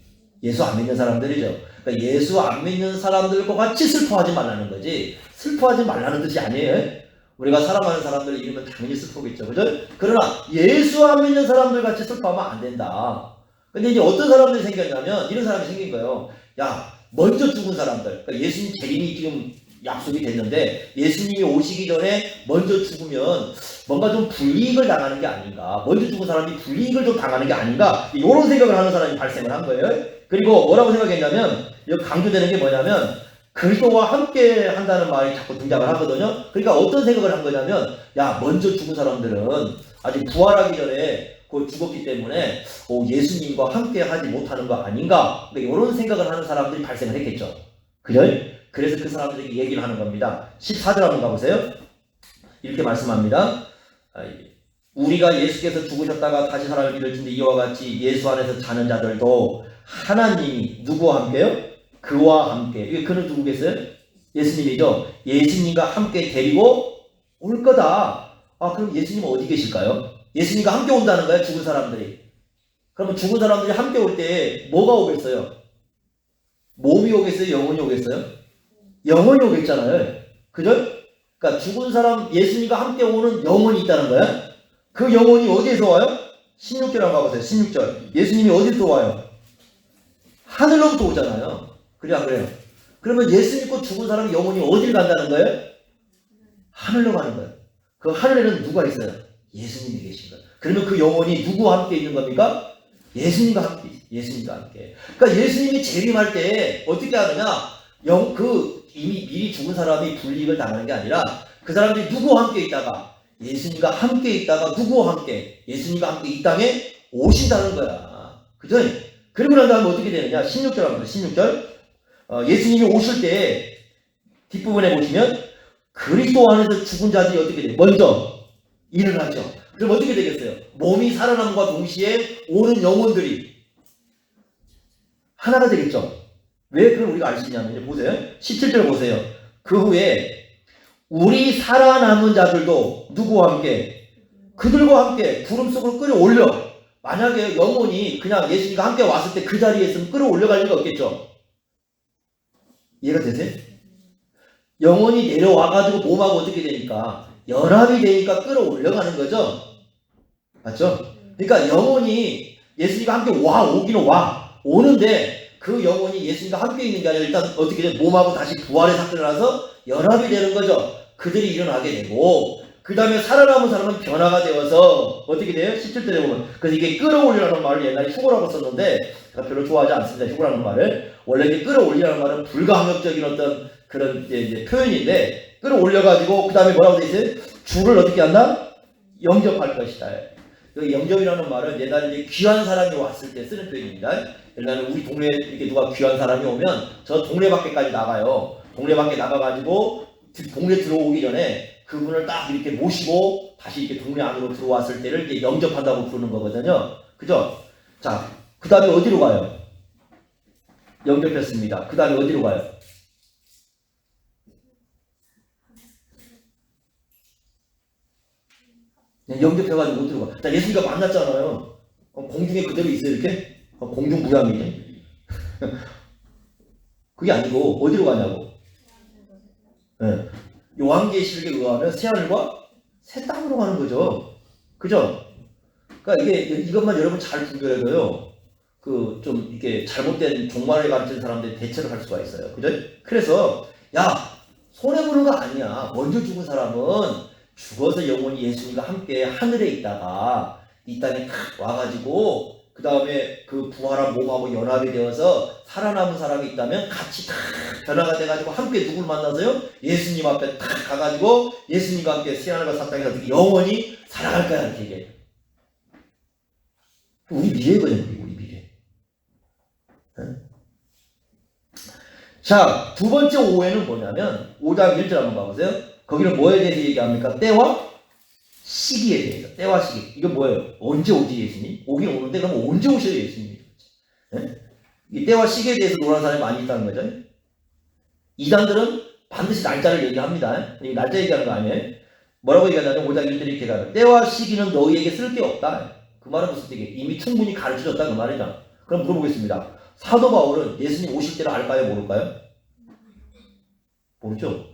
예수 안 믿는 사람들이죠. 그러니까 예수 안 믿는 사람들과 같이 슬퍼하지 말라는 거지 슬퍼하지 말라는 뜻이 아니에요. 우리가 사랑하는 사람들을 잃으면 당연히 슬프겠죠. 그죠? 그러나 예수 안 믿는 사람들 같이 슬퍼하면 안 된다. 근데 이제 어떤 사람들이 생겼냐면 이런 사람이 생긴 거예요. 야, 먼저 죽은 사람들. 그러니까 예수님 재림이 지금 약속이 됐는데 예수님이 오시기 전에 먼저 죽으면 뭔가 좀 불이익을 당하는 게 아닌가. 먼저 죽은 사람이 불이익을 좀 당하는 게 아닌가. 이런 생각을 하는 사람이 발생을 한 거예요. 그리고 뭐라고 생각했냐면 여기 강조되는 게 뭐냐면 그리스도와 함께 한다는 말이 자꾸 등장을 하거든요. 그러니까 어떤 생각을 한 거냐면 야, 먼저 죽은 사람들은 아직 부활하기 전에 죽었기 때문에 예수님과 함께 하지 못하는 거 아닌가. 그러니까 이런 생각을 하는 사람들이 발생을 했겠죠. 그죠? 그래서 그 사람들에게 얘기를 하는 겁니다. 14절 한번 가보세요. 이렇게 말씀합니다. 우리가 예수께서 죽으셨다가 다시 살아날 믿을진데 이와 같이 예수 안에서 자는 자들도 하나님이 누구와 함께요? 그와 함께. 이게 그는 누구겠어요? 예수님이죠. 예수님과 함께 데리고 올 거다. 그럼 예수님은 어디 계실까요? 예수님과 함께 온다는 거예요. 죽은 사람들이. 그러면 죽은 사람들이 함께 올 때 뭐가 오겠어요? 몸이 오겠어요? 영혼이 오겠어요? 영혼이 오겠잖아요. 그죠? 그러니까 죽은 사람 예수님과 함께 오는 영혼이 있다는 거야. 그 영혼이 어디에서 와요? 16절 한번 가보세요. 16절. 예수님이 어디서 와요? 하늘로부터 오잖아요. 그래 안 그래요? 그러면 예수 믿고 죽은 사람 영혼이 어딜 간다는 거예요? 하늘로 가는 거예요. 그 하늘에는 누가 있어요? 예수님이 계신 거예요. 그러면 그 영혼이 누구와 함께 있는 겁니까? 예수님과 함께, 예수님과 함께. 그러니까 예수님이 재림할 때 어떻게 하느냐? 이미 미리 죽은 사람이 불이익을 당하는 게 아니라 그 사람들이 누구와 함께 있다가 예수님과 함께 있다가 누구와 함께 예수님과 함께 이 땅에 오신다는 거야. 그죠? 그리고 난 다음에 어떻게 되느냐? 16절 합니다. 16절. 예수님이 오실 때 뒷부분에 보시면 그리스도 안에서 죽은 자들이 어떻게 돼요? 먼저 일어나죠. 그럼 어떻게 되겠어요? 몸이 살아남과 동시에 오는 영혼들이 하나가 되겠죠. 왜 그걸 우리가 알 수 있냐면 보세요. 17절 보세요. 그 후에 우리 살아남은 자들도 누구와 함께? 그들과 함께 구름 속으로 끌어올려. 만약에 영혼이 그냥 예수님과 함께 왔을 때 그 자리에 있으면 끌어올려갈 리가 없겠죠. 이해가 되세요? 영혼이 내려와가지고 몸하고 어떻게 되니까 연합이 되니까 끌어올려가는 거죠. 맞죠? 그러니까 영혼이 예수님과 함께 오기는 오는데 그 영혼이 예수님과 함께 있는 게 아니라 일단 어떻게 돼? 몸하고 다시 부활의 사건을 나서 연합이 되는 거죠. 그들이 일어나게 되고 그 다음에 살아남은 사람은 변화가 되어서 어떻게 돼요? 17절에 보면 그래서 이게 끌어올리라는 말을 옛날에 휴고라고 썼는데 제가 별로 좋아하지 않습니다. 휴고라는 말을. 원래 이제 끌어올리라는 말은 불가항력적인 어떤 그런 이제 표현인데 끌어올려가지고 그 다음에 뭐라고 돼 있어요? 주를 어떻게 한다? 영접할 것이다. 그 영접이라는 말은 옛날에 이제 귀한 사람이 왔을 때 쓰는 표현입니다. 옛날에 우리 동네에 이렇게 누가 귀한 사람이 오면 저 동네 밖에까지 나가요. 동네 밖에 나가가지고 동네 들어오기 전에 그분을 딱 이렇게 모시고 다시 이렇게 동네 안으로 들어왔을 때를 이제 영접한다고 부르는 거거든요. 그죠? 자, 그 다음에 어디로 가요? 영접했습니다. 그 다음에 어디로 가요? 영접해가지고 어디로 가? 자, 예수님과 만났잖아요. 공중에 그대로 있어요, 이렇게? 공중부양이네. 그게 아니고 어디로 가냐고. 네. 요한계시록에 의하면 새하늘과 새 땅으로 가는 거죠. 그죠? 그러니까 이것만 여러분 잘 분별해도요. 좀 이게 잘못된 종말을 가르치는 사람들이 대처를 할 수가 있어요. 그죠? 그래서 손해보는 거 아니야. 먼저 죽은 사람은 죽어서 영원히 예수님과 함께 하늘에 있다가 이 땅에 탁 와가지고 그 다음에 그 부활한 몸하고 연합이 되어서 살아남은 사람이 있다면 같이 탁 변화가 돼가지고 함께 누굴 만나서요? 예수님 앞에 탁 가가지고 예수님과 함께 새하늘과 새 땅에서 영원히 살아갈 거야 이렇게 얘기해요. 우리 미래거든요. 우리 미래. 자, 두 번째 오해는 뭐냐면 5장 1절 한번 봐보세요. 거기는 뭐에 대해서 얘기합니까? 때와 시기에 대해서. 때와 시기. 이건 뭐예요? 언제 오지 예수님? 오긴 오는데 그럼 언제 오셔요 예수님이? 네? 이 때와 시기에 대해서 논하는 사람이 많이 있다는 거죠. 이단들은 반드시 날짜를 얘기합니다. 이 날짜 얘기하는 거 아니에요? 뭐라고 얘기하냐면 5장 1절에 이렇게 가요. 때와 시기는 너희에게 쓸 게 없다. 그 말은 무슨 뜻이에요? 이미 충분히 가르쳐줬다 그 말이죠. 그럼 물어보겠습니다. 사도 바울은 예수님 오실 때를 알까요? 모를까요? 모르죠.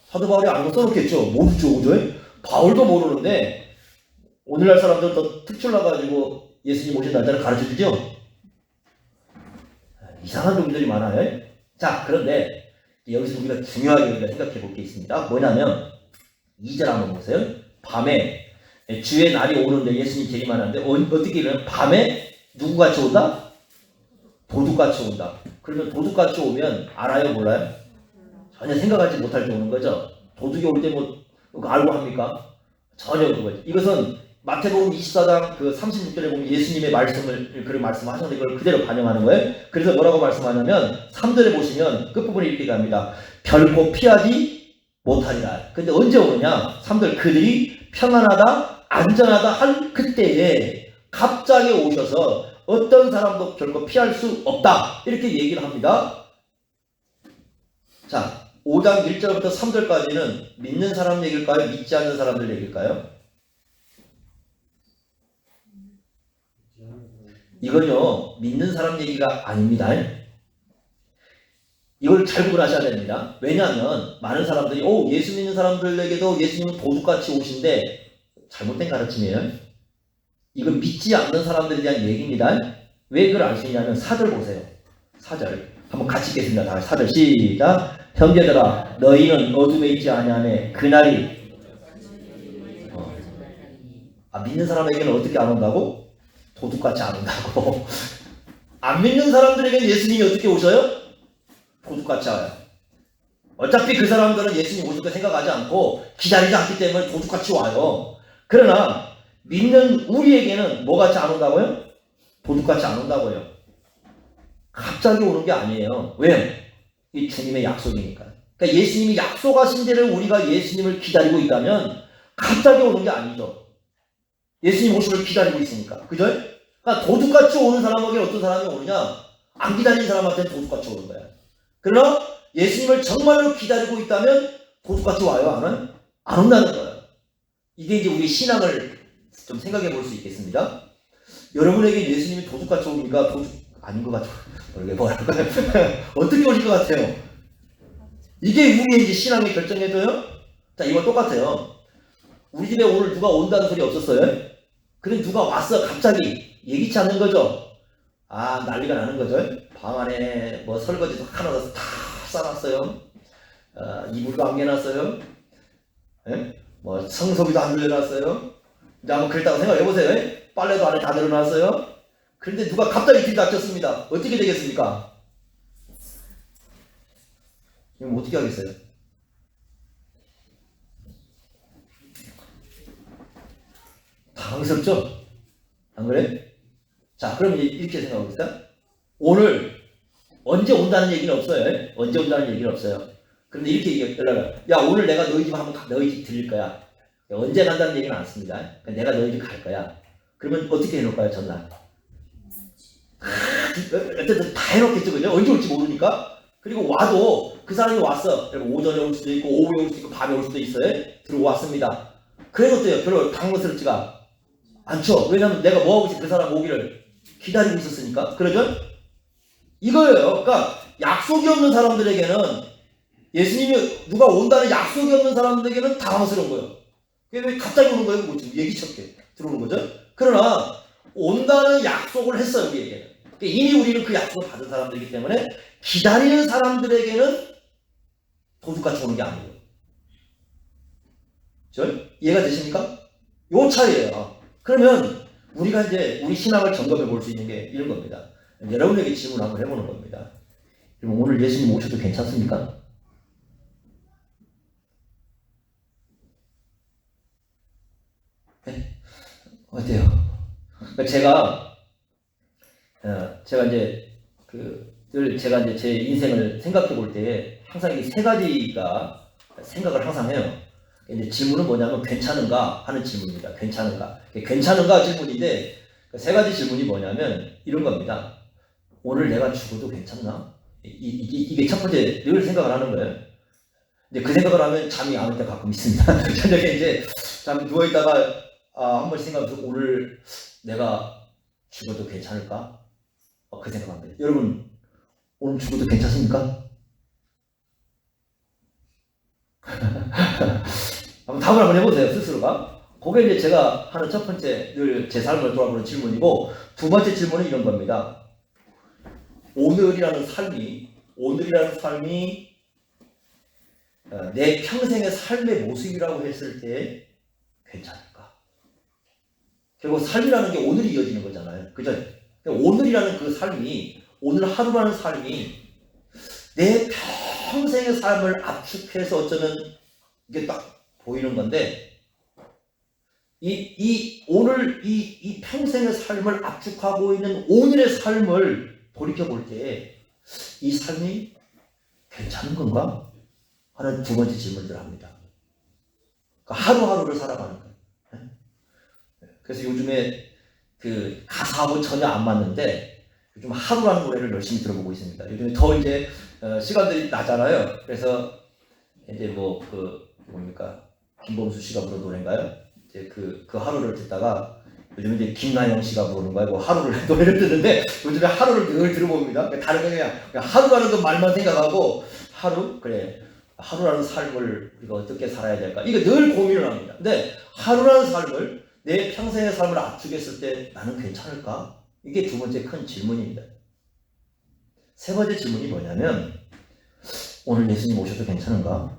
사도 바울이 알고 써놓겠죠. 모르죠. 그죠? 바울도 모르는데 오늘날 사람들은 더 특출나가지고 예수님 오신 날짜를 가르쳐주죠. 이상한 종들이 많아요. 자, 그런데 여기서 우리가 중요하게 우리가 생각해 볼 게 있습니다. 뭐냐면 2절 한번 보세요. 밤에 주의 날이 오는데 예수님 재림하는데 어떻게 이러면 밤에 누구같이 온다? 도둑같이 온다. 그러면 도둑같이 오면 알아요? 몰라요? 전혀 생각하지 못할 때 오는 거죠. 도둑이 올 때 뭐 알고 합니까? 전혀 그거죠. 이것은 마태복음 24장 그 36절에 보면 예수님의 말씀을 그런 말씀하셨는데 이걸 그대로 반영하는 거예요. 그래서 뭐라고 말씀하냐면 3절에 보시면 끝부분에 이렇게 갑니다. 결코 피하지 못하리라. 근데 언제 오느냐? 3절 그들이 평안하다 안전하다 할 그때에 갑자기 오셔서 어떤 사람도 결코 피할 수 없다. 이렇게 얘기를 합니다. 자, 5장 1절부터 3절까지는 믿는 사람 얘기일까요? 믿지 않는 사람들 얘기일까요? 이건요, 믿는 사람 얘기가 아닙니다. 이걸 잘 구분하셔야 됩니다. 왜냐하면 많은 사람들이 예수 믿는 사람들에게도 예수님은 도둑같이 오신데 잘못된 가르침이에요. 이거 믿지 않는 사람들에 대한 얘기입니다. 왜 그걸 알 수 있냐면 사절 보세요. 사절 한번 같이 읽겠습니다. 다 사절 시작. 형제들아 너희는 어둠에 있지 아니하네 그날이 믿는 사람에게는 어떻게 안 온다고? 도둑같이 안 온다고. 안 믿는 사람들에게는 예수님이 어떻게 오셔요? 도둑같이 와요. 어차피 그 사람들은 예수님 오실 거 생각하지 않고 기다리지 않기 때문에 도둑같이 와요. 그러나 믿는 우리에게는 뭐같이 안 온다고요? 도둑같이 안 온다고요. 갑자기 오는 게 아니에요. 왜요? 이 주님의 약속이니까. 그러니까 예수님이 약속하신 대로 우리가 예수님을 기다리고 있다면 갑자기 오는 게 아니죠. 예수님 오심을 기다리고 있으니까. 그죠? 그러니까 도둑같이 오는 사람에게 어떤 사람이 오느냐? 안 기다리는 사람한테는 도둑같이 오는 거야. 그러나 예수님을 정말로 기다리고 있다면 도둑같이 와요? 안 온다는 거예요. 이게 이제 우리 신앙을 좀 생각해 볼 수 있겠습니다. 여러분에게 예수님이 도둑같이 옵니까? 도둑 아닌 것 같아요. 이게 뭐랄까요? 어떻게 오실 것 같아요? 이게 우리의 이제 신앙의 결정해줘요? 자, 이거 똑같아요. 우리 집에 오늘 누가 온다는 소리 없었어요? 그래 누가 왔어 갑자기 예기치 않는 거죠. 난리가 나는 거죠. 방 안에 뭐 설거지도 하나도 다 싸놨어요. 이불도 안 개놨어요. 뭐 청소기도 안 돌려놨어요. 이제 한번 그랬다고 생각해보세요. 빨래도 안에 다 늘어놨어요. 그런데 누가 갑자기 길 닫혔습니다. 어떻게 되겠습니까? 그럼 어떻게 하겠어요? 당황스럽죠? 안 그래? 자, 그럼 이렇게 생각해봅시다. 오늘 언제 온다는 얘기는 없어요. 언제 온다는 얘기는 없어요. 그런데 이렇게 연락을 야 오늘 내가 너희 집 한번 너희 집 들릴 거야. 언제 간다는 얘기는 않습니다. 내가 너희 집 갈 거야. 그러면 어떻게 해놓을까요? 전날 어쨌든 다 해놓겠죠. 그죠? 언제 올지 모르니까. 그리고 와도 그 사람이 왔어. 오전에 올 수도 있고 오후에 올 수도 있고 밤에 올 수도 있어요. 들어왔습니다. 그래도 어때요? 별로 당황스럽지가 않죠. 왜냐면 내가 뭐하고 있어? 그 사람 오기를 기다리고 있었으니까. 그러죠? 이거예요. 그러니까 약속이 없는 사람들에게는 예수님이 누가 온다는 약속이 없는 사람들에게는 당황스러운 거예요. 왜 갑자기 오는 거예요? 뭐 지금 예기치 들어오는 거죠. 그러나 온다는 약속을 했어요. 우리에게는. 그러니까 이미 우리는 그 약속을 받은 사람들이기 때문에 기다리는 사람들에게는 도둑같이 오는 게 아니에요. 이해가 되십니까? 요 차이예요. 그러면 우리가 이제 우리 신앙을 점검해 볼 수 있는 게 이런 겁니다. 여러분에게 질문 한번 해보는 겁니다. 그럼 오늘 예수님 오셔도 괜찮습니까? 네? 어때요? 제가 이제 늘 제가 이제 제 인생을 생각해 볼 때 항상 이 세 가지가 생각을 항상 해요. 이제 질문은 뭐냐면 괜찮은가 하는 질문입니다. 괜찮은가 질문인데 세 가지 질문이 뭐냐면 이런 겁니다. 오늘 내가 죽어도 괜찮나? 이게 첫 번째 늘 생각을 하는 거예요. 근데 그 생각을 하면 잠이 안 올 때 가끔 있습니다. 저녁에 이제 잠 누워 있다가 한 번씩 생각해서 오늘 내가 죽어도 괜찮을까? 그 생각합니다. 여러분 오늘 죽어도 괜찮습니까? 한번 답을 한번 해보세요. 스스로가. 그게 이제 제가 하는 첫 번째 늘 제 삶을 돌아보는 질문이고 두 번째 질문은 이런 겁니다. 오늘이라는 삶이 내 평생의 삶의 모습이라고 했을 때 괜찮을까? 결국 삶이라는 게 오늘이 이어지는 거잖아요. 그죠? 오늘이라는 그 삶이 오늘 하루라는 삶이 내 평생의 삶을 압축해서 어쩌면 이게 딱 보이는 건데 오늘 이 평생의 삶을 압축하고 있는 오늘의 삶을 돌이켜볼 때 이 삶이 괜찮은 건가? 하는 두 번째 질문을 합니다. 그러니까 하루하루를 살아가는 거예요. 그래서 요즘에 그 가사하고 전혀 안 맞는데 요즘 하루라는 노래를 열심히 들어보고 있습니다. 요즘에 더 이제 시간들이 나잖아요. 그래서 이제 뭡니까 김범수 씨가 부른 노래인가요? 이제 그 하루를 듣다가 요즘 이제 김나영 씨가 부르는 거야. 뭐 하루를 노래를 듣는데 요즘에 하루를 늘 들어봅니다. 다른 게 그냥 하루라는 그 말만 생각하고 하루 그래 하루라는 삶을 우리가 어떻게 살아야 될까? 이거 늘 고민을 합니다. 근데 하루라는 삶을 내 평생의 삶을 압축했을 때 나는 괜찮을까? 이게 두 번째 큰 질문입니다. 세 번째 질문이 뭐냐면 오늘 예수님 오셔도 괜찮은가?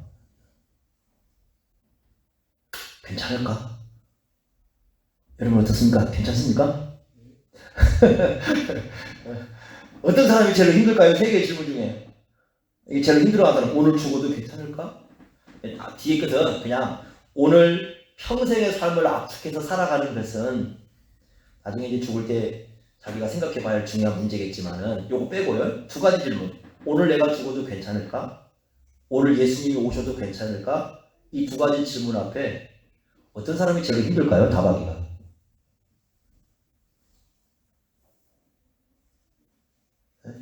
괜찮을까? 여러분 어떻습니까? 괜찮습니까? 어떤 사람이 제일 힘들까요? 세 개의 질문 중에 이게 제일 힘들어하는 사람 오늘 죽어도 괜찮을까? 뒤에 끝은 그냥 오늘 평생의 삶을 압축해서 살아가는 것은 나중에 이제 죽을 때 자기가 생각해 봐야 할 중요한 문제겠지만은 요거 빼고요. 두 가지 질문. 오늘 내가 죽어도 괜찮을까? 오늘 예수님이 오셔도 괜찮을까? 이 두 가지 질문 앞에 어떤 사람이 제일 힘들까요? 답하기가. 네?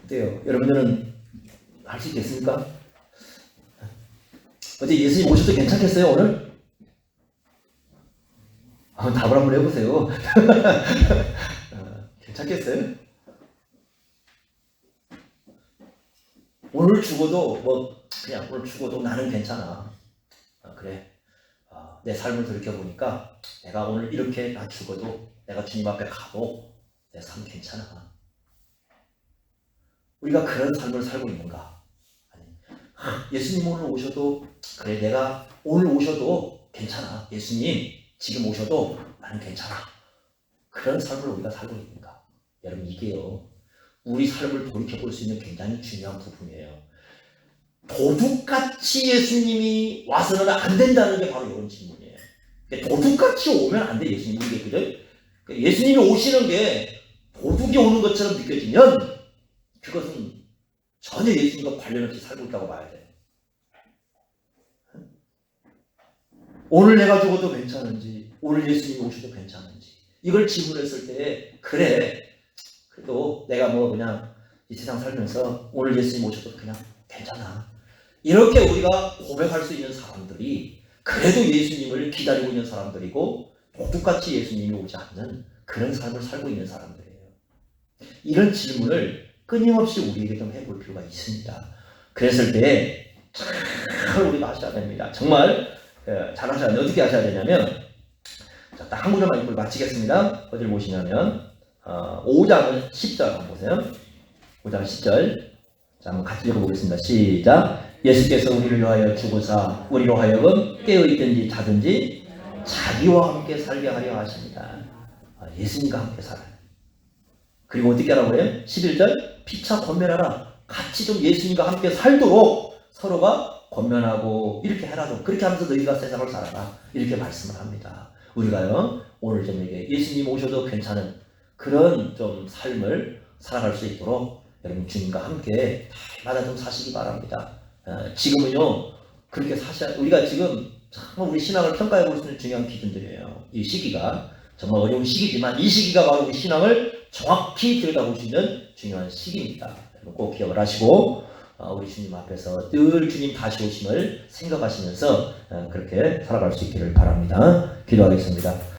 어때요? 여러분들은 할 수 있겠습니까? 어때 예수님 오셔도 괜찮겠어요 오늘? 답을 한번 해보세요. 괜찮겠어요? 오늘 죽어도 뭐 그냥 오늘 죽어도 나는 괜찮아. 그래. 내 삶을 돌이켜보니까 내가 오늘 이렇게 나 죽어도 내가 주님 앞에 가도 내 삶 괜찮아. 우리가 그런 삶을 살고 있는가? 아니, 예수님 오늘 오셔도 그래 내가 오늘 오셔도 괜찮아. 예수님 지금 오셔도 나는 괜찮아. 그런 삶을 우리가 살고 있는가? 여러분 이게요. 우리 삶을 돌이켜볼 수 있는 굉장히 중요한 부분이에요. 도둑같이 예수님이 와서는 안 된다는 게 바로 이런 질문이에요. 도둑같이 오면 안 돼 예수님이. 이게 그죠? 예수님이 오시는 게 도둑이 오는 것처럼 느껴지면 그것은 전혀 예수님과 관련 없이 살고 있다고 봐야 돼요. 오늘 내가 죽어도 괜찮은지 오늘 예수님이 오셔도 괜찮은지 이걸 질문했을 때 그래 그래도 내가 뭐 그냥 이 세상 살면서 오늘 예수님 오셔도 그냥 괜찮아. 이렇게 우리가 고백할 수 있는 사람들이 그래도 예수님을 기다리고 있는 사람들이고 도둑같이 예수님이 오지 않는 그런 삶을 살고 있는 사람들이에요. 이런 질문을 끊임없이 우리에게 좀 해볼 필요가 있습니다. 그랬을 때 잘 우리가 하셔야 됩니다. 정말 잘 하셔야 돼요. 어떻게 하셔야 되냐면 자, 딱 한 구절만 읽고 마치겠습니다. 어디를 보시냐면 5장 10절 한번 보세요. 5장 10절 자, 한번 같이 읽어보겠습니다. 시작. 예수께서 우리를 위하여 죽으사 우리로 하여금 깨어있든지 자든지 자기와 함께 살게 하려 하십니다. 예수님과 함께 살아요. 그리고 어떻게 하라고 해요? 11절 피차 권면하라. 같이 좀 예수님과 함께 살도록 서로가 권면하고 이렇게 해라. 좀 그렇게 하면서 너희가 세상을 살아라. 이렇게 말씀을 합니다. 우리가요 오늘 저녁에 예수님 오셔도 괜찮은 그런 좀 삶을 살아갈 수 있도록 여러분 주님과 함께 날마다 좀 사시기 바랍니다. 지금은요 그렇게 사셔야 우리가 지금 정말 우리 신앙을 평가해 볼 수 있는 중요한 기준들이에요. 이 시기가 정말 어려운 시기지만 이 시기가 바로 우리 신앙을 정확히 들여다볼 수 있는 중요한 시기입니다. 여러분 꼭 기억을 하시고 우리 주님 앞에서 늘 주님 다시 오심을 생각하시면서 그렇게 살아갈 수 있기를 바랍니다. 기도하겠습니다.